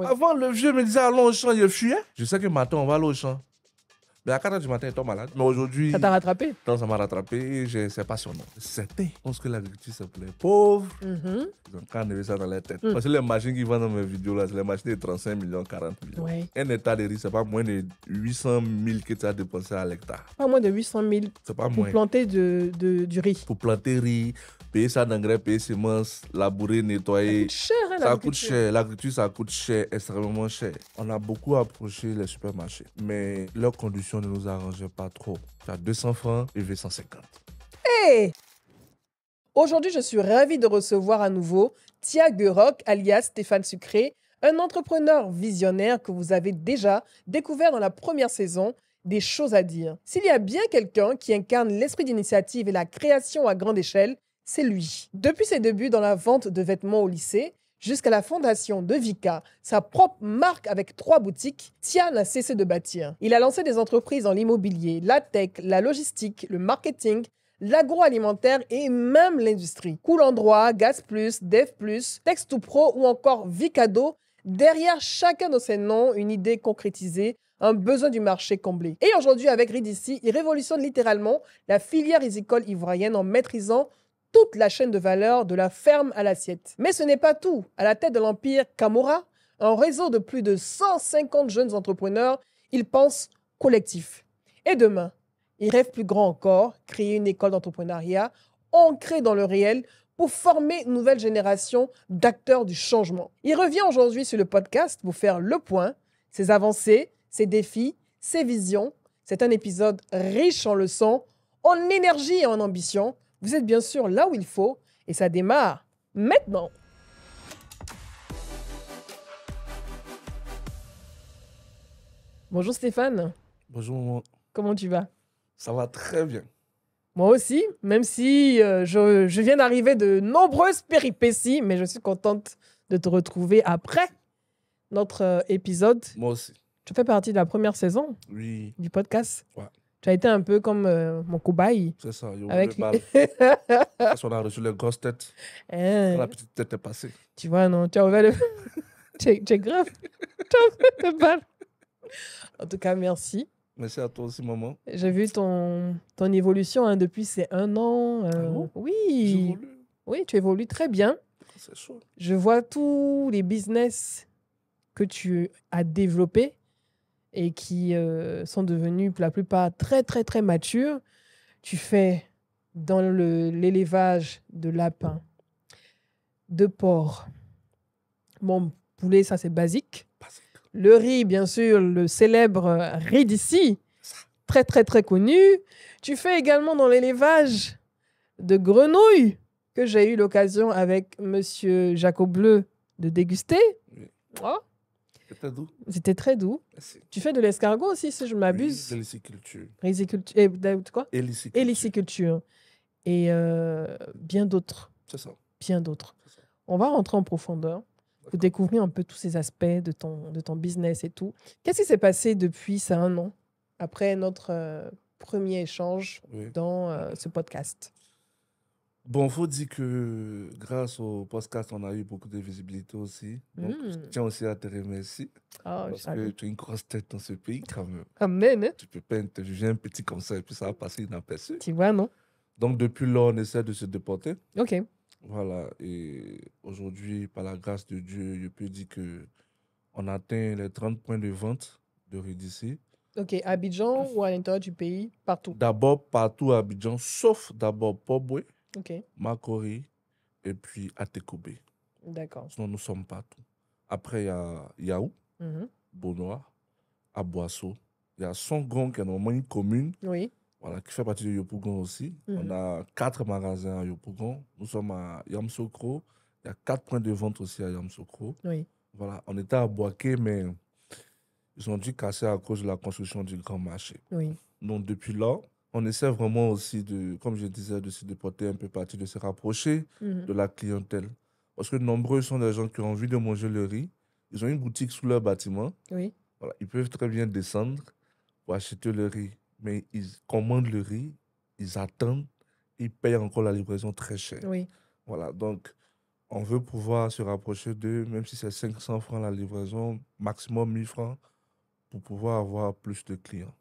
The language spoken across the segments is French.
Avant, le vieux me disait allons au champ, il fuyait. Je sais que matin, on va aller au champ. Mais à 4 h du matin, il tombe malade. Mais aujourd'hui. Ça t'a rattrapé? Non, ça m'a rattrapé. C'est passionnant. Certains pensent que l'agriculture, c'est pour les pauvres. Ils ont quand même ça dans leur tête. Parce que les machines qui vendent dans mes vidéos, là, c'est les machines de 35 millions, 40 millions. Ouais. Un hectare de riz, c'est pas moins de 800 000 que tu as dépensé à l'hectare. Pas moins de 800 000 c'est pas pour moins. planter du riz. Pour planter riz, payer ça d'engrais, payer semences, labourer, nettoyer. Ça coûte cher, hein, Ça coûte cher. L'agriculture, ça coûte cher, extrêmement cher. On a beaucoup approché les supermarchés. Mais leurs conditions ne nous arrangeaient pas trop. Tu as 200 francs et 150. Hey! Aujourd'hui, je suis ravie de recevoir à nouveau Tia Guerock, alias Stéphane Sucré, un entrepreneur visionnaire que vous avez déjà découvert dans la première saison des choses à dire. S'il y a bien quelqu'un qui incarne l'esprit d'initiative et la création à grande échelle, c'est lui. Depuis ses débuts dans la vente de vêtements au lycée, jusqu'à la fondation de Vika, sa propre marque avec 3 boutiques, Tia n'a cessé de bâtir. Il a lancé des entreprises dans l'immobilier, la tech, la logistique, le marketing, l'agroalimentaire et même l'industrie. Cool Endroit, Gaz Plus, Dev Plus, Text2Pro ou encore Vicado, derrière chacun de ces noms, une idée concrétisée, un besoin du marché comblé. Et aujourd'hui, avec Ridici, il révolutionne littéralement la filière rizicole ivoirienne en maîtrisant toute la chaîne de valeur de la ferme à l'assiette. Mais ce n'est pas tout. À la tête de l'empire Camora, un réseau de plus de 150 jeunes entrepreneurs, il pense collectif. Et demain, il rêve plus grand encore, créer une école d'entrepreneuriat ancrée dans le réel pour former une nouvelle génération d'acteurs du changement. Il revient aujourd'hui sur le podcast pour faire le point, ses avancées, ses défis, ses visions. C'est un épisode riche en leçons, en énergie et en ambition. Vous êtes bien sûr là où il faut et ça démarre maintenant. Bonjour Stéphane. Bonjour, maman. Comment tu vas? Ça va très bien. Moi aussi, même si je viens d'arriver de nombreuses péripéties, mais je suis contente de te retrouver après notre épisode. Moi aussi. Tu fais partie de la première saison du podcast. Ouais. Tu as été un peu comme mon cobaye. C'est ça, il y a avec le bal. Parce qu'on a reçu les grosses têtes. Quand la petite tête est passée. Tu vois, non, tu as ouvert le... tu es grave. Tu as ouvert le bal. En tout cas, merci. Merci à toi aussi, maman. J'ai vu ton évolution depuis ces 1 an. bon? Oui. Oui, tu évolues très bien. C'est chaud. Je vois tous les business que tu as développés et qui sont devenus pour la plupart très, très, très matures. Tu fais dans l'élevage de lapins, de porcs. Bon, poulet, ça c'est basique. Le riz, bien sûr, le célèbre riz d'ici, très, très, très connu. Tu fais également dans l'élevage de grenouilles, que j'ai eu l'occasion avec Monsieur Jacob Bleu de déguster. Oui. Oh. C'était doux. C'était très doux. Merci. Tu fais de l'escargot aussi, si je m'abuse. Oui, l'héliciculture. Riziculture. Et quoi? Héliciculture. Héliciculture. Et bien d'autres. C'est ça. Bien d'autres. On va rentrer en profondeur pour découvrir un peu tous ces aspects de ton business et tout. Qu'est-ce qui s'est passé depuis ça 1 an, après notre premier échange dans ce podcast? Bon, il faut dire que grâce au podcast, on a eu beaucoup de visibilité aussi. Donc, je tiens aussi à te remercier. Parce que tu as une grosse tête dans ce pays quand même. Amen. Hein? Tu peux pas interviewer un petit comme ça et puis ça va passer inaperçu. Tu vois, non? Donc, depuis là, on essaie de se déporter. OK. Voilà. Et aujourd'hui, par la grâce de Dieu, je peux dire qu'on atteint les 30 points de vente de Ridici. OK. Abidjan ou à l'intérieur du pays? Partout? D'abord, partout à Abidjan, sauf d'abord Poboué, Makori et puis Atekobé. D'accord. Sinon, nous sommes partout. Après, il y a Yaou, Bonoa, Aboasso. Il y a Songon qui est normalement une commune. Oui. Voilà, qui fait partie de Yopougon aussi. On a 4 magasins à Yopougon. Nous sommes à Yamsokro. Il y a 4 points de vente aussi à Yamsokro. Oui. Voilà, on était à Boaké, mais ils ont dû casser à cause de la construction du grand marché. Oui. Donc, depuis là, on essaie vraiment aussi de, comme je disais, de se déporter un peu partout, de se rapprocher de la clientèle. Parce que nombreux sont les gens qui ont envie de manger le riz. Ils ont une boutique sous leur bâtiment. Oui. Voilà, ils peuvent très bien descendre pour acheter le riz. Mais ils commandent le riz, ils attendent, ils payent encore la livraison très cher. Oui. Voilà, donc on veut pouvoir se rapprocher d'eux, même si c'est 500 francs la livraison, maximum 1000 francs, pour pouvoir avoir plus de clients.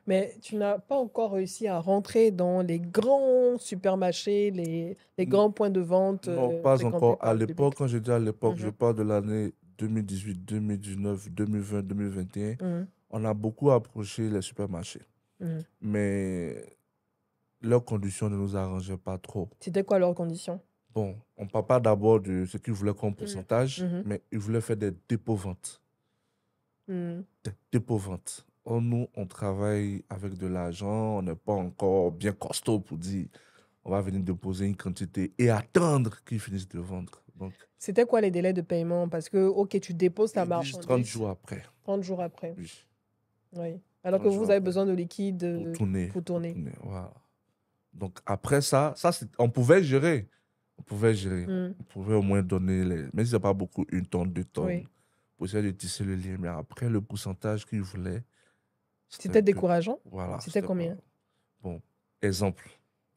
Mais tu n'as pas encore réussi à rentrer dans les grands supermarchés, les N- grands points de vente Non, pas fréquentés encore. À par le l'époque, public. quand je dis à l'époque, je Mhm, parle de l'année 2018, 2019, 2020, 2021. mhm, On a beaucoup approché les supermarchés. mhm. Mais leurs conditions ne nous arrangeaient pas trop. C'était quoi leurs conditions? Bon, on ne parle pas d'abord de ce qu'ils voulaient comme Mhm, pourcentage, mhm, mais ils voulaient faire des dépôts-ventes. mhm. Des dépôts-ventes. Or, nous, on travaille avec de l'argent, on n'est pas encore bien costaud pour dire on va venir déposer une quantité et attendre qu'ils finissent de vendre. Donc, C'était quoi les délais de paiement? Parce que, ok, tu déposes ta ils disent 30 marchandise jours après. 30 jours après. Oui, Oui. Alors que 30 jours vous avez après. besoin de liquide Pour tourner. pour Pour tourner. tourner. Voilà. Donc, après ça, on pouvait gérer. On pouvait gérer. Mhm. On pouvait au moins donner, même si ce n'est pas beaucoup, 1 tonne, 2 tonnes, Oui. pour essayer de tisser le lien. Mais après, le pourcentage qu'ils voulaient, c'était un C'était peu. décourageant? Voilà, C'était c'était pas. combien? Bon, exemple,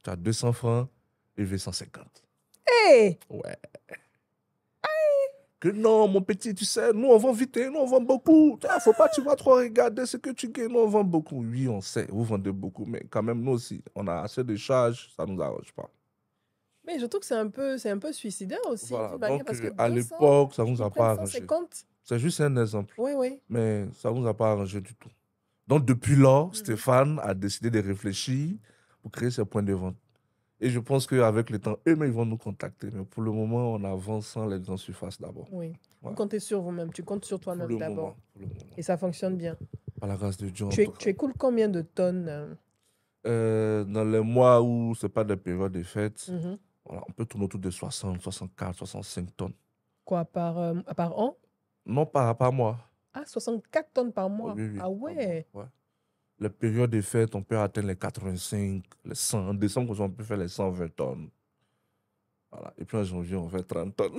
tu as 200 francs, et veut 150. Hé! Ouais. Que non, mon petit, tu sais, nous on vend vite, hein, nous on vend beaucoup. Il faut pas, tu vas trop regarder ce que tu gagnes, nous on vend beaucoup. Oui, on sait, vous vendez beaucoup, mais quand même, nous aussi, on a assez de charges, ça ne nous arrange pas. Mais je trouve que c'est un peu suicidaire aussi, Voilà, d'une manière, donc parce que à 200, l'époque, ça ne nous qu'ils a prennent pas cent arrangé. cinquante C'est juste un exemple, Oui, oui. mais ça ne nous a pas arrangé du tout. Donc depuis lors, Mhm. Stéphane a décidé de réfléchir pour créer ce point de vente. Et je pense qu'avec le temps, eux-mêmes, ils vont nous contacter. Mais pour le moment, on avance sans les grandes surfaces d'abord. Oui. Vous Voilà. comptez sur vous-même, tu comptes sur Pour toi-même le d'abord. moment, pour le moment. Et ça fonctionne bien. Par la grâce de Dieu, en tout Tu cas. écoules combien de tonnes Dans les mois où ce n'est pas des périodes de fête, mhm. voilà, on peut tourner autour de 60, 64, 65 tonnes. Quoi, par an? Non, pas moi. Ah, 64 tonnes par Oui, mois. oui, oui, Ah pas moi. ouais. Ouais. Les périodes de fête, on peut atteindre les 85, les 100. En décembre, on peut faire les 120 tonnes. Voilà. Et puis en janvier, on fait 30 tonnes.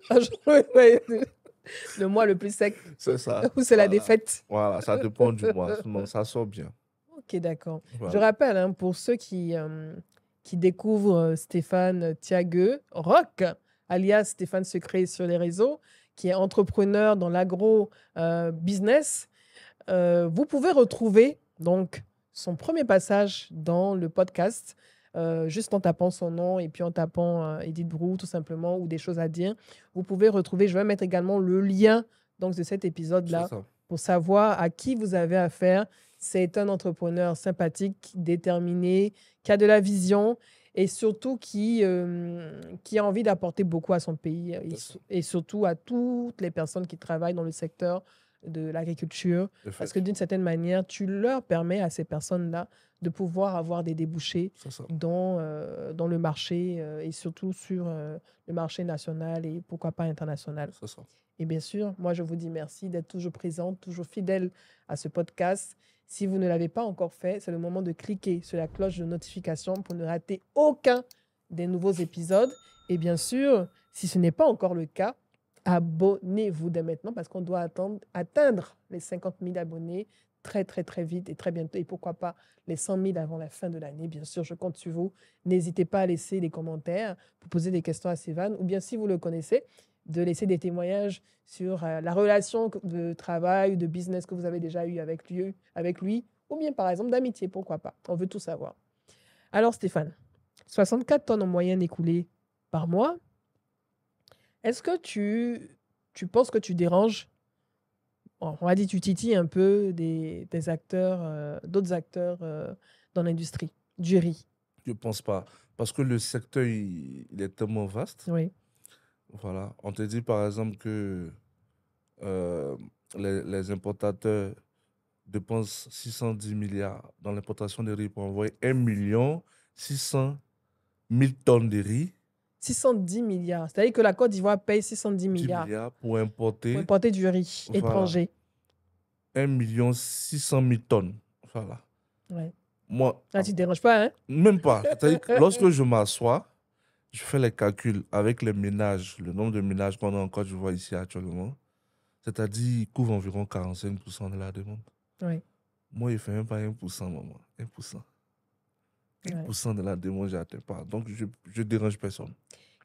Ah, ouais, le mois le plus sec, C'est ça. où c'est la Voilà. défaite. Voilà, ça dépend du mois. Sinon, ça sort bien. Ok, d'accord. Je Voilà. rappelle, hein, pour ceux qui découvrent Stéphane Thiagueux, Rock, alias Stéphane Secret sur les réseaux, qui est entrepreneur dans l'agro-business, vous pouvez retrouver donc son premier passage dans le podcast, juste en tapant son nom et puis en tapant Edith Brou, tout simplement, ou des choses à dire. Vous pouvez retrouver, je vais mettre également le lien donc, de cet C'est épisode-là ça. pour savoir à qui vous avez affaire. C'est un entrepreneur sympathique, déterminé, qui a de la vision et surtout qui a envie d'apporter beaucoup à son pays et surtout à toutes les personnes qui travaillent dans le secteur de l'agriculture. Parce que d'une certaine manière, tu leur permets à ces personnes-là de pouvoir avoir des débouchés dans le marché et surtout sur le marché national et pourquoi pas international. C'est ça. Et bien sûr, moi, je vous dis merci d'être toujours présente, toujours fidèle à ce podcast. Si vous ne l'avez pas encore fait, c'est le moment de cliquer sur la cloche de notification pour ne rater aucun des nouveaux épisodes. Et bien sûr, si ce n'est pas encore le cas, abonnez-vous dès maintenant parce qu'on doit atteindre les 50 000 abonnés très, très, très vite et très bientôt. Et pourquoi pas les 100 000 avant la fin de l'année. Bien sûr, je compte sur vous. N'hésitez pas à laisser des commentaires pour poser des questions à Stéphane ou bien si vous le connaissez, de laisser des témoignages sur la relation de travail ou de business que vous avez déjà eu avec lui, ou bien par exemple d'amitié, pourquoi pas. On veut tout savoir. Alors Stéphane, 64 tonnes en moyenne écoulées par mois. Est-ce que tu penses que tu déranges, on va dire tu titilles un peu des acteurs, d'autres acteurs dans l'industrie du riz? Je ne pense pas. Parce que le secteur, il est tellement vaste. Oui. Voilà. On te dit par exemple que euh, les importateurs dépensent 610 milliards dans l'importation de riz pour envoyer 1 600 000 tonnes de riz. 610 milliards. C'est-à-dire que la Côte d'Ivoire paye 610 10 milliards milliards pour pour importer importer du riz voilà, étranger. 1 600 000 tonnes. Voilà. Ouais. Moi, Ah, tu ne te déranges pas, hein? même pas. C'est-à-dire que lorsque je m'assois, je fais les calculs avec les ménages, le nombre de ménages qu'on a en Côte d'Ivoire ici actuellement. C'est-à-dire, il couvre environ 45% de la demande. Oui. Moi, il ne fait même pas 1%, maman. 1%. Ouais. 1% de la demande, je n'atteins pas. Donc, je ne dérange personne.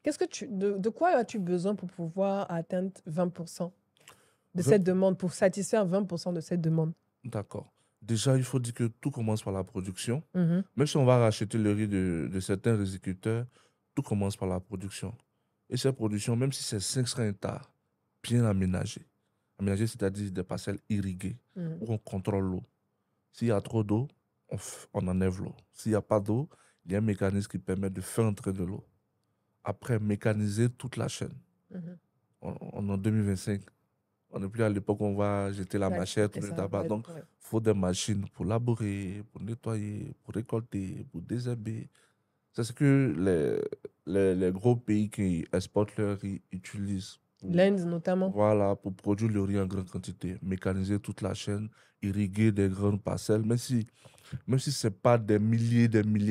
De quoi as-tu besoin pour pouvoir atteindre 20% de 20 cette demande, pour satisfaire 20% de cette demande? D'accord. Déjà, il faut dire que tout commence par la production. Mhm. Même si on va racheter le riz de certains riziculteurs, tout commence par la production. Et cette production, même si c'est 500 hectares, bien aménagées. Aménagées, c'est-à-dire des parcelles irriguées, Mhm. où on contrôle l'eau. S'il y a trop d'eau, on enlève l'eau. S'il n'y a pas d'eau, il y a un mécanisme qui permet de faire entrer de l'eau. Après, mécaniser toute la chaîne. Mhm. On est en 2025. On n'est plus à l'époque où on va jeter la Ouais, machette ou c'est le ça. tabac. Ouais, Donc, ouais. il faut des machines pour labourer, pour nettoyer, pour récolter, pour désherber. C'est ce que les gros pays qui exportent leur riz utilisent L'Inde notamment. voilà, pour produire le riz en grande quantité, mécaniser toute la chaîne, irriguer des grandes parcelles, même si ce n'est pas des milliers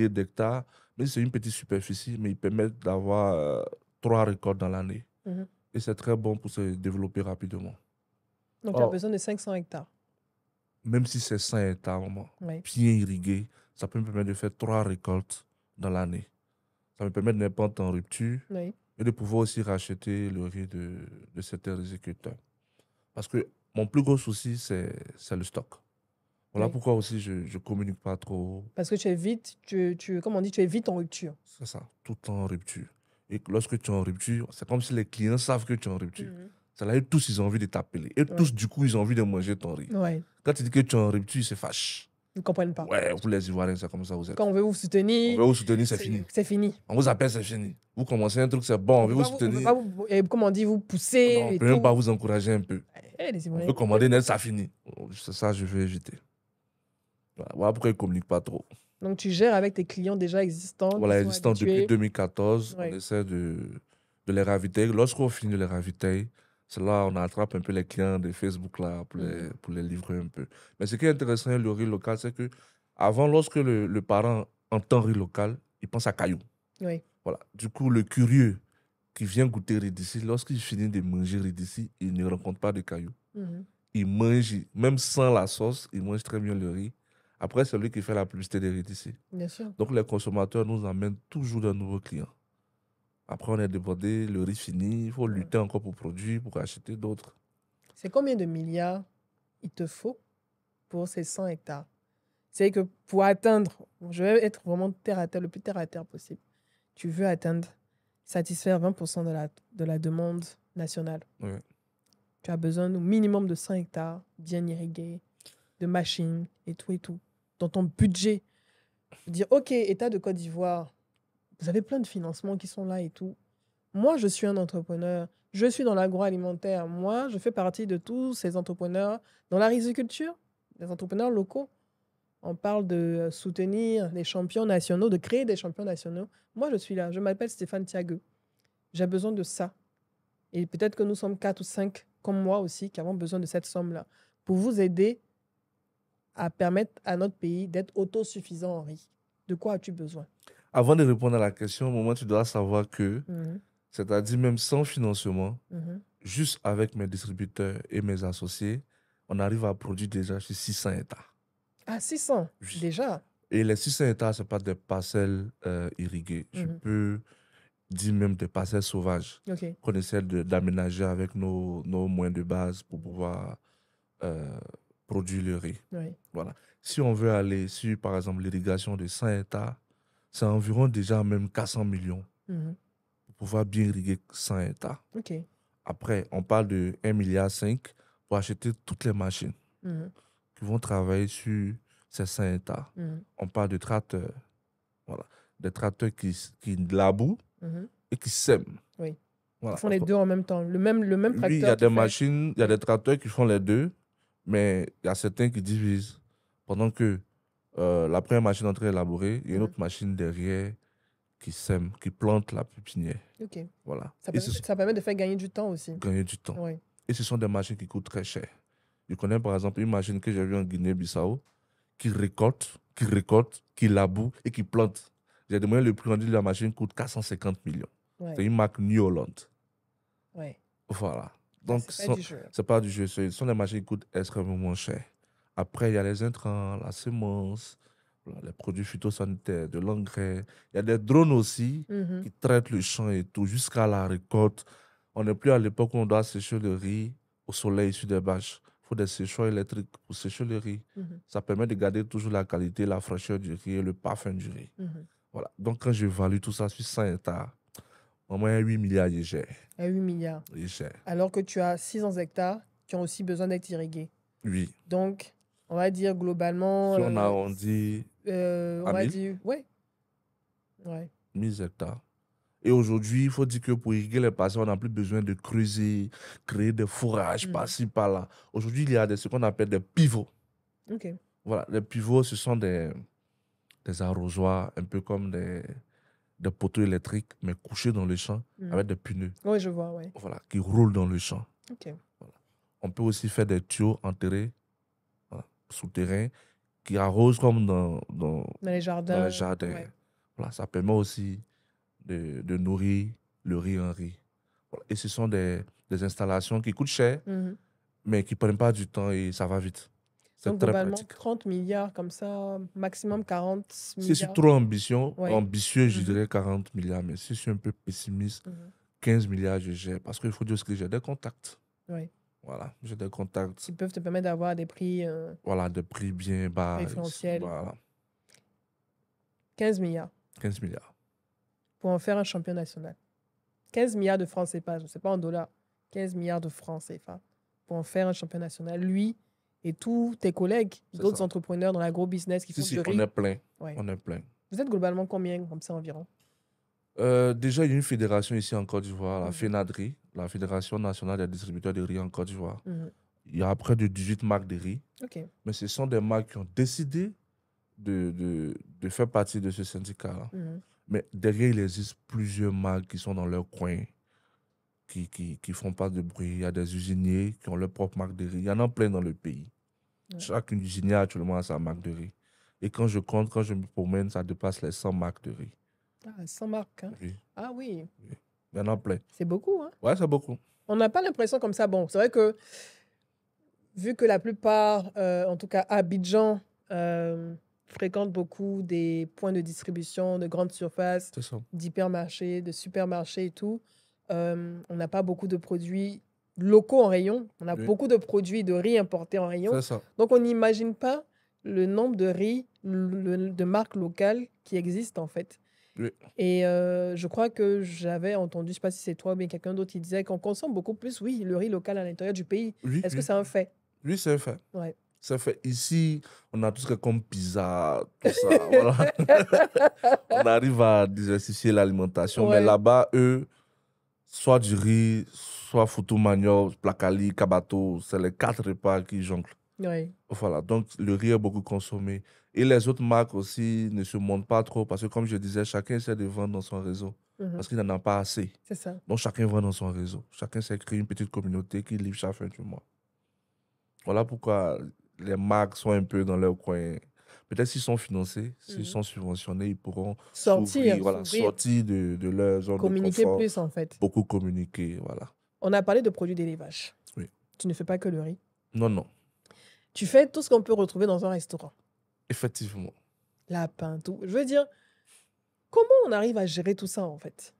d'hectares, mais c'est une petite superficie, mais ils permettent d'avoir 3 récoltes dans l'année. Mhm. Et c'est très bon pour se développer rapidement. Donc, tu as Or, besoin de 500 hectares. même si c'est 100 hectares, maman, Oui. bien irrigué, ça peut me permettre de faire 3 récoltes dans l'année. Ça me permet de ne pas être en rupture Oui. et de pouvoir aussi racheter le riz de certains agriculteurs. Parce que mon plus gros souci, c'est le stock. Voilà Oui. pourquoi aussi je ne communique pas trop. Parce que tu es vite, comme on dit, tu es vite en rupture. C'est ça, tout le temps en rupture. Et lorsque tu es en rupture, c'est comme si les clients savent que tu es en rupture. Mhm. Ça là, eux tous, ils ont envie de t'appeler. Et tous, Ouais. du coup, ils ont envie de manger ton riz. Ouais. Quand tu dis que tu es en rupture, ils se fâchent. Ils ne comprennent pas. Ouais, vous les Ivoiriens, c'est comme ça vous Quand êtes. on veut vous On soutenir, veut vous soutenir, c'est fini. c'est fini. On vous appelle, c'est fini. Vous commencez un truc, c'est bon, on veut vous On peut soutenir. pas vous, comme on dit, vous Non, pousser on ne et peut même pas tout. vous encourager un peu. Les On Ivoiriens. veut commander net, ça finit. C'est ça, je veux éviter. Voilà pourquoi ils ne communiquent pas trop. Donc, tu gères avec tes clients déjà existants qui Voilà, sont existant depuis habitués. 2014, on Ouais. essaie de les ravitailler. Lorsqu'on finit de les ravitailler, c'est là on attrape un peu les clients de Facebook là, pour les livrer un peu. Mais ce qui est intéressant avec le riz local, c'est que avant, lorsque le parent entend riz local, il pense à caillou. Oui. Voilà. Du coup, le curieux qui vient goûter riz d'ici, lorsqu'il finit de manger riz d'ici, il ne rencontre pas de cailloux. Mhm. Il mange, même sans la sauce, il mange très bien le riz. Après, c'est lui qui fait la publicité des riz d'ici. Bien sûr. Donc, les consommateurs nous amènent toujours de nouveaux clients. Après, on est débordé, le riz fini, il faut lutter encore pour produire, pour acheter d'autres. C'est combien de milliards il te faut pour ces 100 hectares? C'est que pour atteindre, je vais être vraiment terre à terre, le plus terre à terre possible. Tu veux atteindre, satisfaire 20% de la demande nationale. Ouais. Tu as besoin au minimum de 100 hectares bien irrigués, de machines et tout et tout. Dans ton budget, dire, OK, État de Côte d'Ivoire, vous avez plein de financements qui sont là et tout. Moi, je suis un entrepreneur. Je suis dans l'agroalimentaire. Moi, je fais partie de tous ces entrepreneurs dans la riziculture, des entrepreneurs locaux. On parle de soutenir les champions nationaux, de créer des champions nationaux. Moi, je suis là. Je m'appelle Stéphane Thiague. J'ai besoin de ça. Et peut-être que nous sommes 4 ou 5, comme moi aussi, qui avons besoin de cette somme-là, pour vous aider à permettre à notre pays d'être autosuffisant en riz. De quoi as-tu besoin? Avant de répondre à la question, au moment, tu dois savoir que, Mhm. c'est-à-dire même sans financement, Mhm. juste avec mes distributeurs et mes associés, on arrive à produire déjà sur 600 hectares. Ah, 600, Oui. déjà. Et les 600 hectares, ce pas des parcelles irriguées. Je peux dire même des parcelles sauvages OK. qu'on essaie d'aménager avec nos moyens de base pour pouvoir produire le riz. Oui. Voilà. Si on veut aller sur, par exemple, l'irrigation de 100 hectares, c'est environ déjà même 400 millions Mhm. pour pouvoir bien irriguer 100 hectares. OK. Après, on parle de 1,5 milliard pour acheter toutes les machines Mhm. qui vont travailler sur ces 100 hectares. Mhm. On parle de tracteurs. Voilà. Des tracteurs qui labourent Mhm. et qui sèment. Oui. Voilà. Ils font les deux en même temps. Le même Oui, il y tracteur a qui des fait... machines, il y a Oui. des tracteurs qui font les deux, mais il y a certains qui divisent. Pendant que la première machine est en train d'élaborer, il y a une autre machine derrière qui sème, qui plante la pépinière. OK. Voilà. Ça Et permet, ça permet de faire gagner du temps aussi. gagner du temps. Oui. Et ce sont des machines qui coûtent très cher. Je connais par exemple une machine que j'ai vue en Guinée-Bissau qui récolte, qui laboure et qui plante. J'ai demandé le prix, on dit que la machine coûte 450 millions. Ouais. C'est une marque New Holland. Ouais. Voilà. Ah, Donc, c'est pas du jeu. c'est pas du jeu. Ce sont des machines qui coûtent extrêmement cher. Après, il y a les intrants, la semence. Voilà, les produits phytosanitaires, de l'engrais. Il y a des drones aussi qui traitent le champ et tout jusqu'à la récolte. On n'est plus à l'époque où on doit sécher le riz au soleil sur des bâches. Il faut des séchoirs électriques pour sécher le riz. Ça permet de garder toujours la qualité, la fraîcheur du riz et le parfum du riz. Voilà. Donc, quand j'évalue tout ça sur 100 hectares, au moins 8 milliards, je gère. À 8 milliards. Je gère. Alors que tu as 600 hectares qui ont aussi besoin d'être irrigués. Oui. Donc, on va dire globalement. Si on arrondit on à va 1000, dire. Ouais. Ouais. 1000 hectares. Et aujourd'hui, il faut dire que pour irriguer les parcelles, on n'a plus besoin de creuser, créer des fourrages par-ci, par-là. Aujourd'hui, il y a ce qu'on appelle des pivots. OK. Voilà, les pivots, ce sont des arrosoirs, un peu comme des poteaux électriques, mais couchés dans le champ avec des pneus. Oui, je vois, ouais. Voilà, qui roulent dans le champ. OK. Voilà. On peut aussi faire des tuyaux enterrés, voilà, souterrains, qui arrosent comme Dans les jardins. dans les jardins. Ouais. Voilà, ça permet aussi de nourrir le riz en riz. Voilà. Et ce sont des installations qui coûtent cher, mais qui ne prennent pas du temps et ça va vite. C'est Donc, très globalement, pratique. 30 milliards comme ça, maximum 40 Si je suis milliards. trop Ouais. ambitieux, je dirais 40 milliards, mais si je suis un peu pessimiste, 15 milliards, je gère. Parce qu'il faut dire que j'ai des contacts. Ouais. Voilà, j'ai des contacts. Qui peuvent te permettre d'avoir des prix Voilà, des prix bien bas. préférentiels. Voilà, 15 milliards 15 milliards. pour en faire un champion national. 15 milliards de francs CFA, je ne sais pas en dollars. 15 milliards de francs CFA pour en faire un champion national. Lui et tous tes collègues, C'est d'autres ça. entrepreneurs dans l'agro-business qui font Si, du on riz. est plein. Ouais. On est plein. Vous êtes globalement combien comme ça environ? Déjà, il y a une fédération ici en Côte d'Ivoire, la FENADRI, la Fédération nationale des distributeurs de riz en Côte d'Ivoire. Il y a près de 18 marques de riz. OK. Mais ce sont des marques qui ont décidé de faire partie de ce syndicat-là. Mais derrière, il existe plusieurs marques qui sont dans leur coin, qui font pas de bruit. Il y a des usiniers qui ont leur propre marque de riz. Il y en a plein dans le pays. Chaque usinier actuellement a sa marque de riz. Et quand je compte, quand je me promène, ça dépasse les 100 marques de riz. Ah, 100 marques. Hein? Oui. Ah oui. Il y en a plein. C'est beaucoup, hein? Ouais, c'est beaucoup. On n'a pas l'impression comme ça. Bon, c'est vrai que vu que la plupart, en tout cas Abidjan, fréquentent beaucoup des points de distribution, de grandes surfaces, C'est ça. d'hypermarchés, de supermarchés et tout, on n'a pas beaucoup de produits locaux en rayon. On a Oui. beaucoup de produits de riz importés en rayon. C'est ça. Donc, on n'imagine pas le nombre de riz, de marques locales qui existent en fait. Oui. Et je crois que j'avais entendu, je ne sais pas si c'est toi ou bien quelqu'un d'autre qui disait qu'on consomme beaucoup plus, oui, le riz local à l'intérieur du pays. Oui, Est-ce que oui. c'est un fait? Oui, c'est fait. Ouais. C'est fait. Ici, on a tout ce qui est comme pizza, tout ça. Voilà. On arrive à diversifier l'alimentation. Mais Ouais. là-bas, eux, soit du riz, soit foutou manioc, placali, kabato, c'est les 4 repas qui jonglent. Ouais. Voilà. Donc, le riz est beaucoup consommé. Et les autres marques aussi ne se montrent pas trop parce que, comme je disais, chacun essaie de vendre dans son réseau parce qu'il n'en a pas assez. C'est ça. Donc, chacun vend dans son réseau. Chacun s'est créé une petite communauté qui livre chaque fin du mois. Voilà pourquoi les marques sont un peu dans leur coin. Peut-être s'ils sont financés, s'ils sont subventionnés, ils pourront Sortir, voilà, s'ouvrir. sortir de leur zone Communiquer de confort. plus, en fait. Beaucoup communiquer, voilà. On a parlé de produits d'élevage. Oui. Tu ne fais pas que le riz. Non, non. Tu fais tout ce qu'on peut retrouver dans un restaurant. Effectivement. Lapin, tout. Je veux dire, comment on arrive à gérer tout ça, en fait?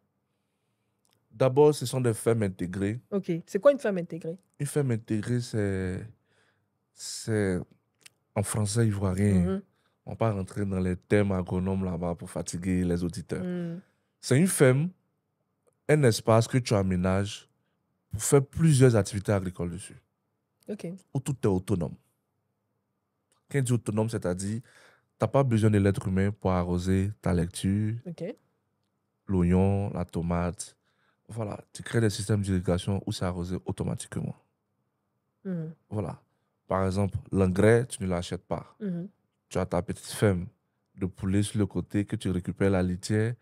D'abord, ce sont des fermes intégrées. OK. C'est quoi une ferme intégrée? Une ferme intégrée, c'est en français ivoirien. On ne va pas rentrer dans les termes agronomes là-bas pour fatiguer les auditeurs. C'est une ferme, un espace que tu aménages pour faire plusieurs activités agricoles dessus. OK. Où tout est autonome. Quand on dit autonome, c'est-à-dire, tu n'as pas besoin de l'être humain pour arroser ta lecture, OK. l'oignon, la tomate. Voilà, tu crées des systèmes d'irrigation où c'est arrosé automatiquement. Voilà. Par exemple, l'engrais, tu ne l'achètes pas. Tu as ta petite ferme de poulet sur le côté que tu récupères la litière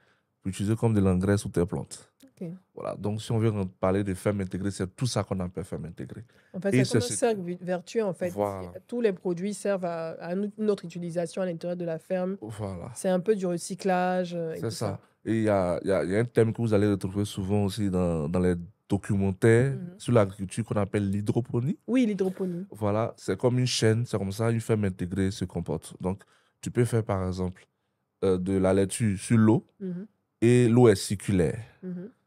pour utiliser comme de l'engrais sous tes plantes. OK. Voilà. Donc, si on veut parler de ferme intégrée, c'est tout ça qu'on appelle ferme intégrée. En fait, Et c'est comme un c'est- cercle vertueux, en fait. Voilà. Tous les produits servent à une autre utilisation à l'intérieur de la ferme. Voilà. C'est un peu du recyclage et C'est tout ça. Et il y a un thème que vous allez retrouver souvent aussi dans les documentaires sur l'agriculture qu'on appelle l'hydroponie. Oui, l'hydroponie. Voilà, c'est comme une chaîne, c'est comme ça une ferme intégrée se comporte. Donc, Tu peux faire, par exemple, de la laitue sur l'eau et l'eau est circulaire.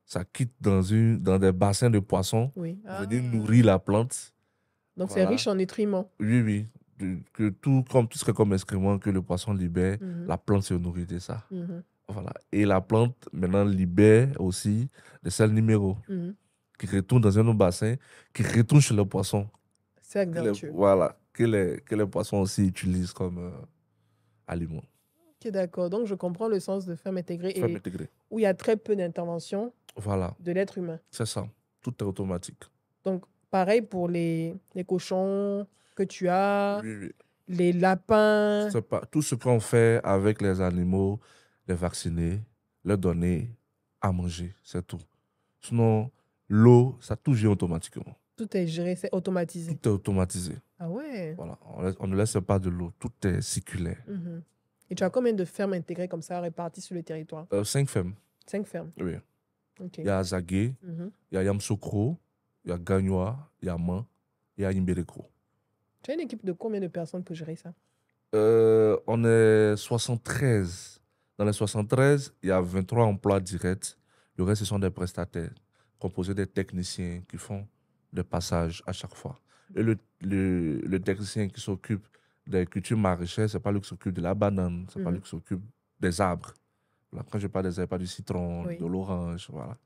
Ça quitte dans des bassins de poissons Oui. pour venir nourrir la plante. Donc, c'est riche en nutriments. Oui, oui. Que tout serait comme excrément que le poisson libère, la plante se nourrit de ça. Voilà. Et la plante, maintenant, libère aussi des sels minéraux qui retournent dans un autre bassin, qui retournent chez le poisson. C'est vertueux. Voilà. Que les poissons aussi utilisent comme aliment. Ok, d'accord. Donc, je comprends le sens de ferme intégrée. Ferme intégrée. Où il y a très peu d'intervention de l'être humain. C'est ça. Tout est automatique. Donc, pareil pour les cochons que tu as, oui. les lapins. Tout ce qu'on fait avec les animaux, les vacciner, leur donner à manger, c'est tout. Sinon, l'eau, ça tout vient automatiquement. Tout est géré, c'est automatisé. Tout est automatisé. Ah ouais. Voilà. On ne laisse pas de l'eau. Tout est circulaire. Et tu as combien de fermes intégrées comme ça réparties sur le territoire? 5 fermes. 5 fermes. Oui. Okay. Il y a Zagué, il y a Yamsokro, il y a Gagnoa, il y a Man, il y a Imberekro. Tu as une équipe de combien de personnes pour gérer ça? On est 73. Dans les 73, il y a 23 emplois directs. Le reste, ce sont des prestataires composés des techniciens qui font des passages à chaque fois. Et le technicien qui s'occupe des cultures maraîchères, ce n'est pas lui qui s'occupe de la banane, ce n'est pas lui qui s'occupe des arbres. Là, quand je parle des arbres, pas du citron, de l'orange. Voilà.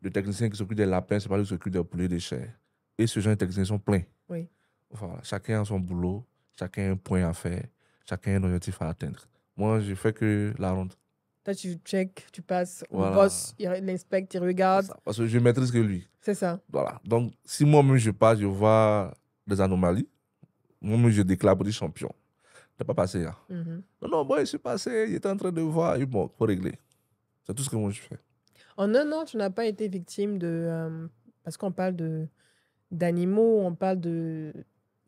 Le technicien qui s'occupe des lapins, ce n'est pas lui qui s'occupe des poulets des chairs. Et ce genre de techniciens sont pleins. Oui. Voilà. Chacun a son boulot, chacun a un point à faire, chacun a un objectif à atteindre. Moi, je fais que la ronde. Toi, tu check, tu passes, le boss, il inspecte, il regarde. Parce que je maîtrise que lui. C'est ça. Voilà. Donc, si moi-même je passe, je vois des anomalies, moi-même je déclare pour des champions. Je n'ai pas passé. Hein. Non, moi, je suis passé, il était en train de voir, et bon, il faut régler. C'est tout ce que moi je fais. En un an, tu n'as pas été victime de... parce qu'on parle d'animaux, on parle de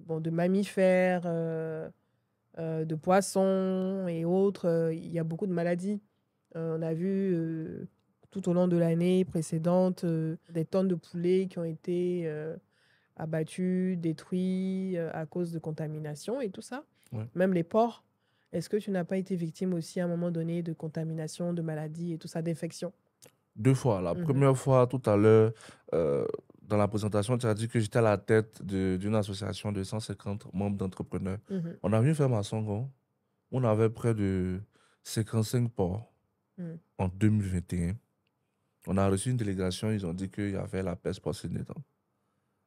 mammifères, de poissons et autres. Il y a beaucoup de maladies. On a vu tout au long de l'année précédente des tonnes de poulets qui ont été abattus, détruits à cause de contamination et tout ça. Ouais. Même les porcs. Est-ce que tu n'as pas été victime aussi à un moment donné de contamination, de maladies et tout ça, d'infection? 2 fois. La première fois, tout à l'heure, dans la présentation, tu as dit que j'étais à la tête d'une association de 150 membres d'entrepreneurs. On a vu une ferme à Songon. On avait près de 55 porcs en 2021. On a reçu une délégation, ils ont dit qu'il y avait la peste porcine dedans.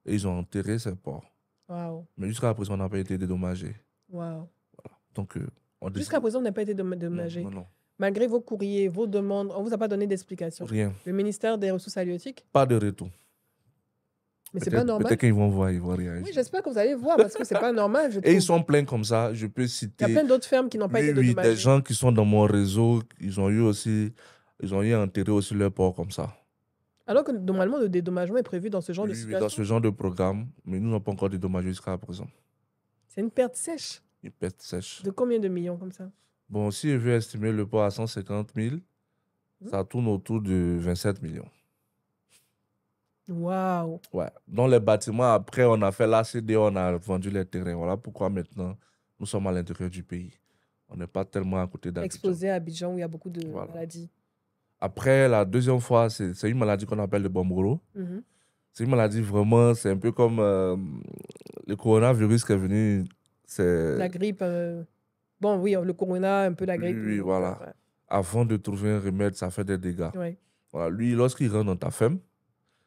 Et ils ont enterré ces porcs. Wow. Mais jusqu'à présent, on n'a pas été dédommagés. Wow. Voilà. Donc, jusqu'à présent, on n'a pas été dédommagés. Non. Malgré vos courriers, vos demandes, on ne vous a pas donné d'explication? Rien. Le ministère des Ressources halieutiques? Pas de retour. Mais c'est pas normal. Peut-être qu'ils vont voir, ils vont réagir. Oui, j'espère que vous allez voir parce que c'est pas normal. Je trouve. Et ils sont pleins comme ça. Je peux citer. Il y a plein d'autres fermes qui n'ont pas été dédommagées. Des gens qui sont dans mon réseau, ils ont eu à enterrer aussi leurs porcs comme ça. Alors que normalement, le dédommagement est prévu dans ce genre de situation. Oui, dans ce genre de programme, mais nous n'avons pas encore dédommagé jusqu'à présent. C'est une perte sèche. Une perte sèche. De combien de millions comme ça? Bon, si je veux estimer le porc à 150 000, ça tourne autour de 27 millions. Waouh! Ouais. Dans les bâtiments, après, on a fait l'ACD, on a vendu les terrains. Voilà pourquoi maintenant, nous sommes à l'intérieur du pays. On n'est pas tellement à côté d'Abidjan. Exposé à Abidjan où il y a beaucoup de maladies. Après, la deuxième fois, c'est une maladie qu'on appelle le bombolo. C'est une maladie vraiment, c'est un peu comme le coronavirus qui est venu. La grippe. Bon, oui, le corona, un peu la grippe. Oui, voilà. Ouais. Avant de trouver un remède, ça fait des dégâts. Ouais. Voilà. Lui, lorsqu'il rentre dans ta ferme,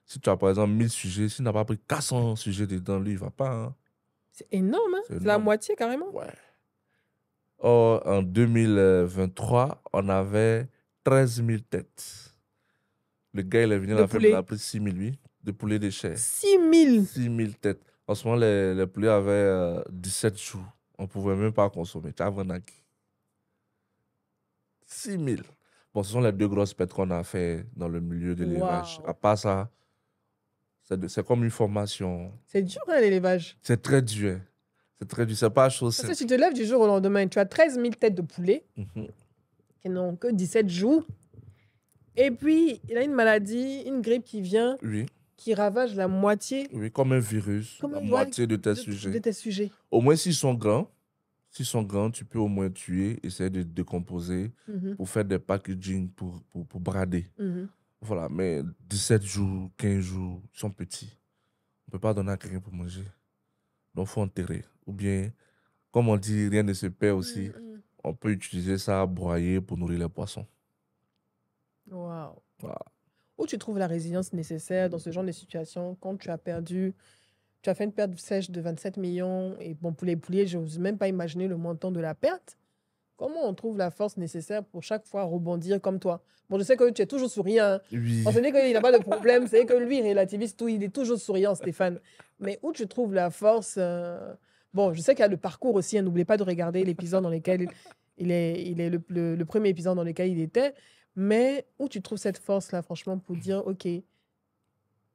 si tu as par exemple 1000 sujets, s'il n'a pas pris 400 sujets dedans, lui, il ne va pas. Hein. C'est énorme, hein? C'est la moitié carrément. Ouais. Or, en 2023, on avait 13 000 têtes. Le gars, il est venu à la ferme, il a pris 6 000, lui, de poulets de chair. 6 000? 6 000 têtes. En ce moment, les poulets avaient 17 jours. On ne pouvait même pas consommer. Tu as vendu 6 000. Bon, ce sont les 2 grosses pertes qu'on a fait dans le milieu de l'élevage. À part ça, c'est comme une formation. C'est dur, hein, l'élevage. C'est très dur. C'est très dur. C'est pas chose simple. Parce que tu te lèves du jour au lendemain, tu as 13 000 têtes de poulet qui n'ont que 17 jours. Et puis, il a une maladie, une grippe qui vient, qui ravage la moitié. Oui, comme un virus, la moitié de tes sujets. De tes sujets. Au moins, s'ils sont grands, S'ils sont grands, tu peux au moins tuer, essayer de décomposer pour faire des packaging pour brader. Voilà, mais 17 jours, 15 jours, ils sont petits. On ne peut pas donner à quelqu'un pour manger. Donc, il faut enterrer. Ou bien, comme on dit, rien ne se perd aussi. On peut utiliser ça à broyer pour nourrir les poissons. Wow. Voilà. Où tu trouves la résilience nécessaire dans ce genre de situation quand tu as fait une perte sèche de 27 millions et bon, pour les pouliers, je n'ose même pas imaginer le montant de la perte. Comment on trouve la force nécessaire pour chaque fois rebondir comme toi? Bon, je sais que tu es toujours souriant. Hein. Oui. On se dit qu'il n'a pas de problème. C'est que lui, il relativise tout. Il est toujours souriant, Stéphane. Mais où tu trouves la force Bon, je sais qu'il y a le parcours aussi. Hein. N'oubliez pas de regarder l'épisode dans lequel il est le premier épisode dans lequel il était. Mais où tu trouves cette force-là, franchement, pour dire, OK,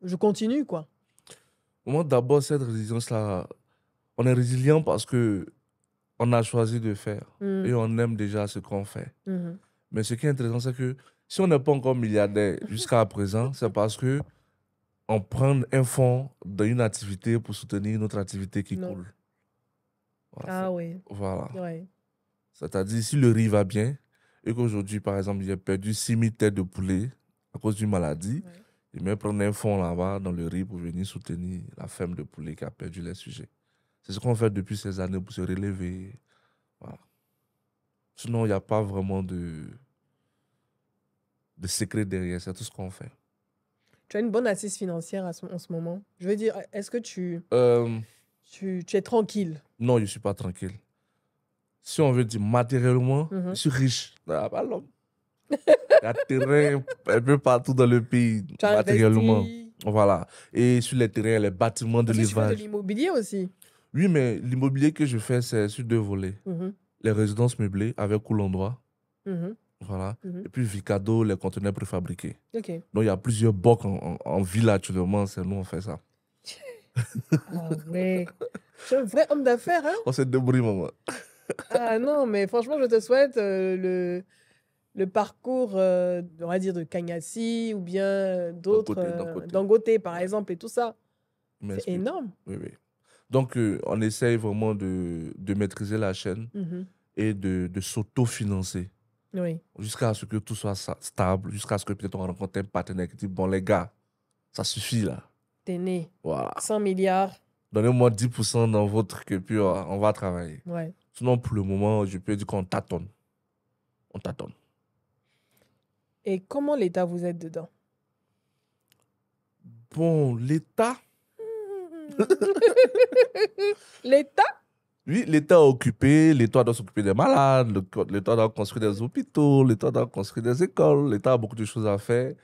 je continue, quoi. Moi, d'abord, cette résilience-là, on est résilient parce que on a choisi de faire et on aime déjà ce qu'on fait. Mais ce qui est intéressant, c'est que si on n'est pas encore milliardaire jusqu'à présent, c'est parce que on prend un fonds dans une activité pour soutenir une autre activité qui coule. Voilà. Ah oui. Voilà. Ouais. C'est-à-dire, si le riz va bien et qu'aujourd'hui, par exemple, j'ai perdu 6 000 têtes de poulet à cause d'une maladie, je vais prendre un fonds là-bas dans le riz pour venir soutenir la ferme de poulet qui a perdu les sujets. C'est ce qu'on fait depuis ces années pour se relever. Voilà. Sinon, il n'y a pas vraiment de secret derrière. C'est tout ce qu'on fait. Tu as une bonne assise financière en ce moment. Je veux dire, est-ce que tu es tranquille? Non, je ne suis pas tranquille. Si on veut dire matériellement, je suis riche. Ah, bah, l'homme. Il y a terrain un peu partout dans le pays, Tu as matériellement. investi. Voilà. Et sur les terrains, les bâtiments de Parce que tu fais de l'élevage. l'immobilier aussi. Oui, mais l'immobilier que je fais, c'est sur 2 volets. Les résidences meublées avec cool endroit. Voilà. Et puis Vicado, les conteneurs préfabriqués. OK. Donc, il y a plusieurs bocs en ville actuellement. C'est nous, on fait ça. Ah ouais. Tu es un vrai homme d'affaires, hein? On se débrouille, maman. Ah non, mais franchement, je te souhaite le parcours, on va dire, de Kanyasi ou bien d'autres, Dangote, par exemple, et tout ça. C'est énorme. Oui, oui. Donc, on essaye vraiment de maîtriser la chaîne et de s'autofinancer. Oui. Jusqu'à ce que tout soit stable, jusqu'à ce que peut-être on rencontre un partenaire qui dit, bon, les gars, ça suffit là. T'es né. Voilà. 100 milliards. Donnez-moi 10% dans votre que puis on va travailler. Ouais. Sinon, pour le moment, je peux dire qu'on tâtonne. On tâtonne. Et comment l'État vous aide dedans? Bon, l'État... L'État? Oui, l'État est occupé, l'État doit s'occuper des malades, l'État doit construire des hôpitaux, l'État doit construire des écoles, l'État a beaucoup de choses à faire.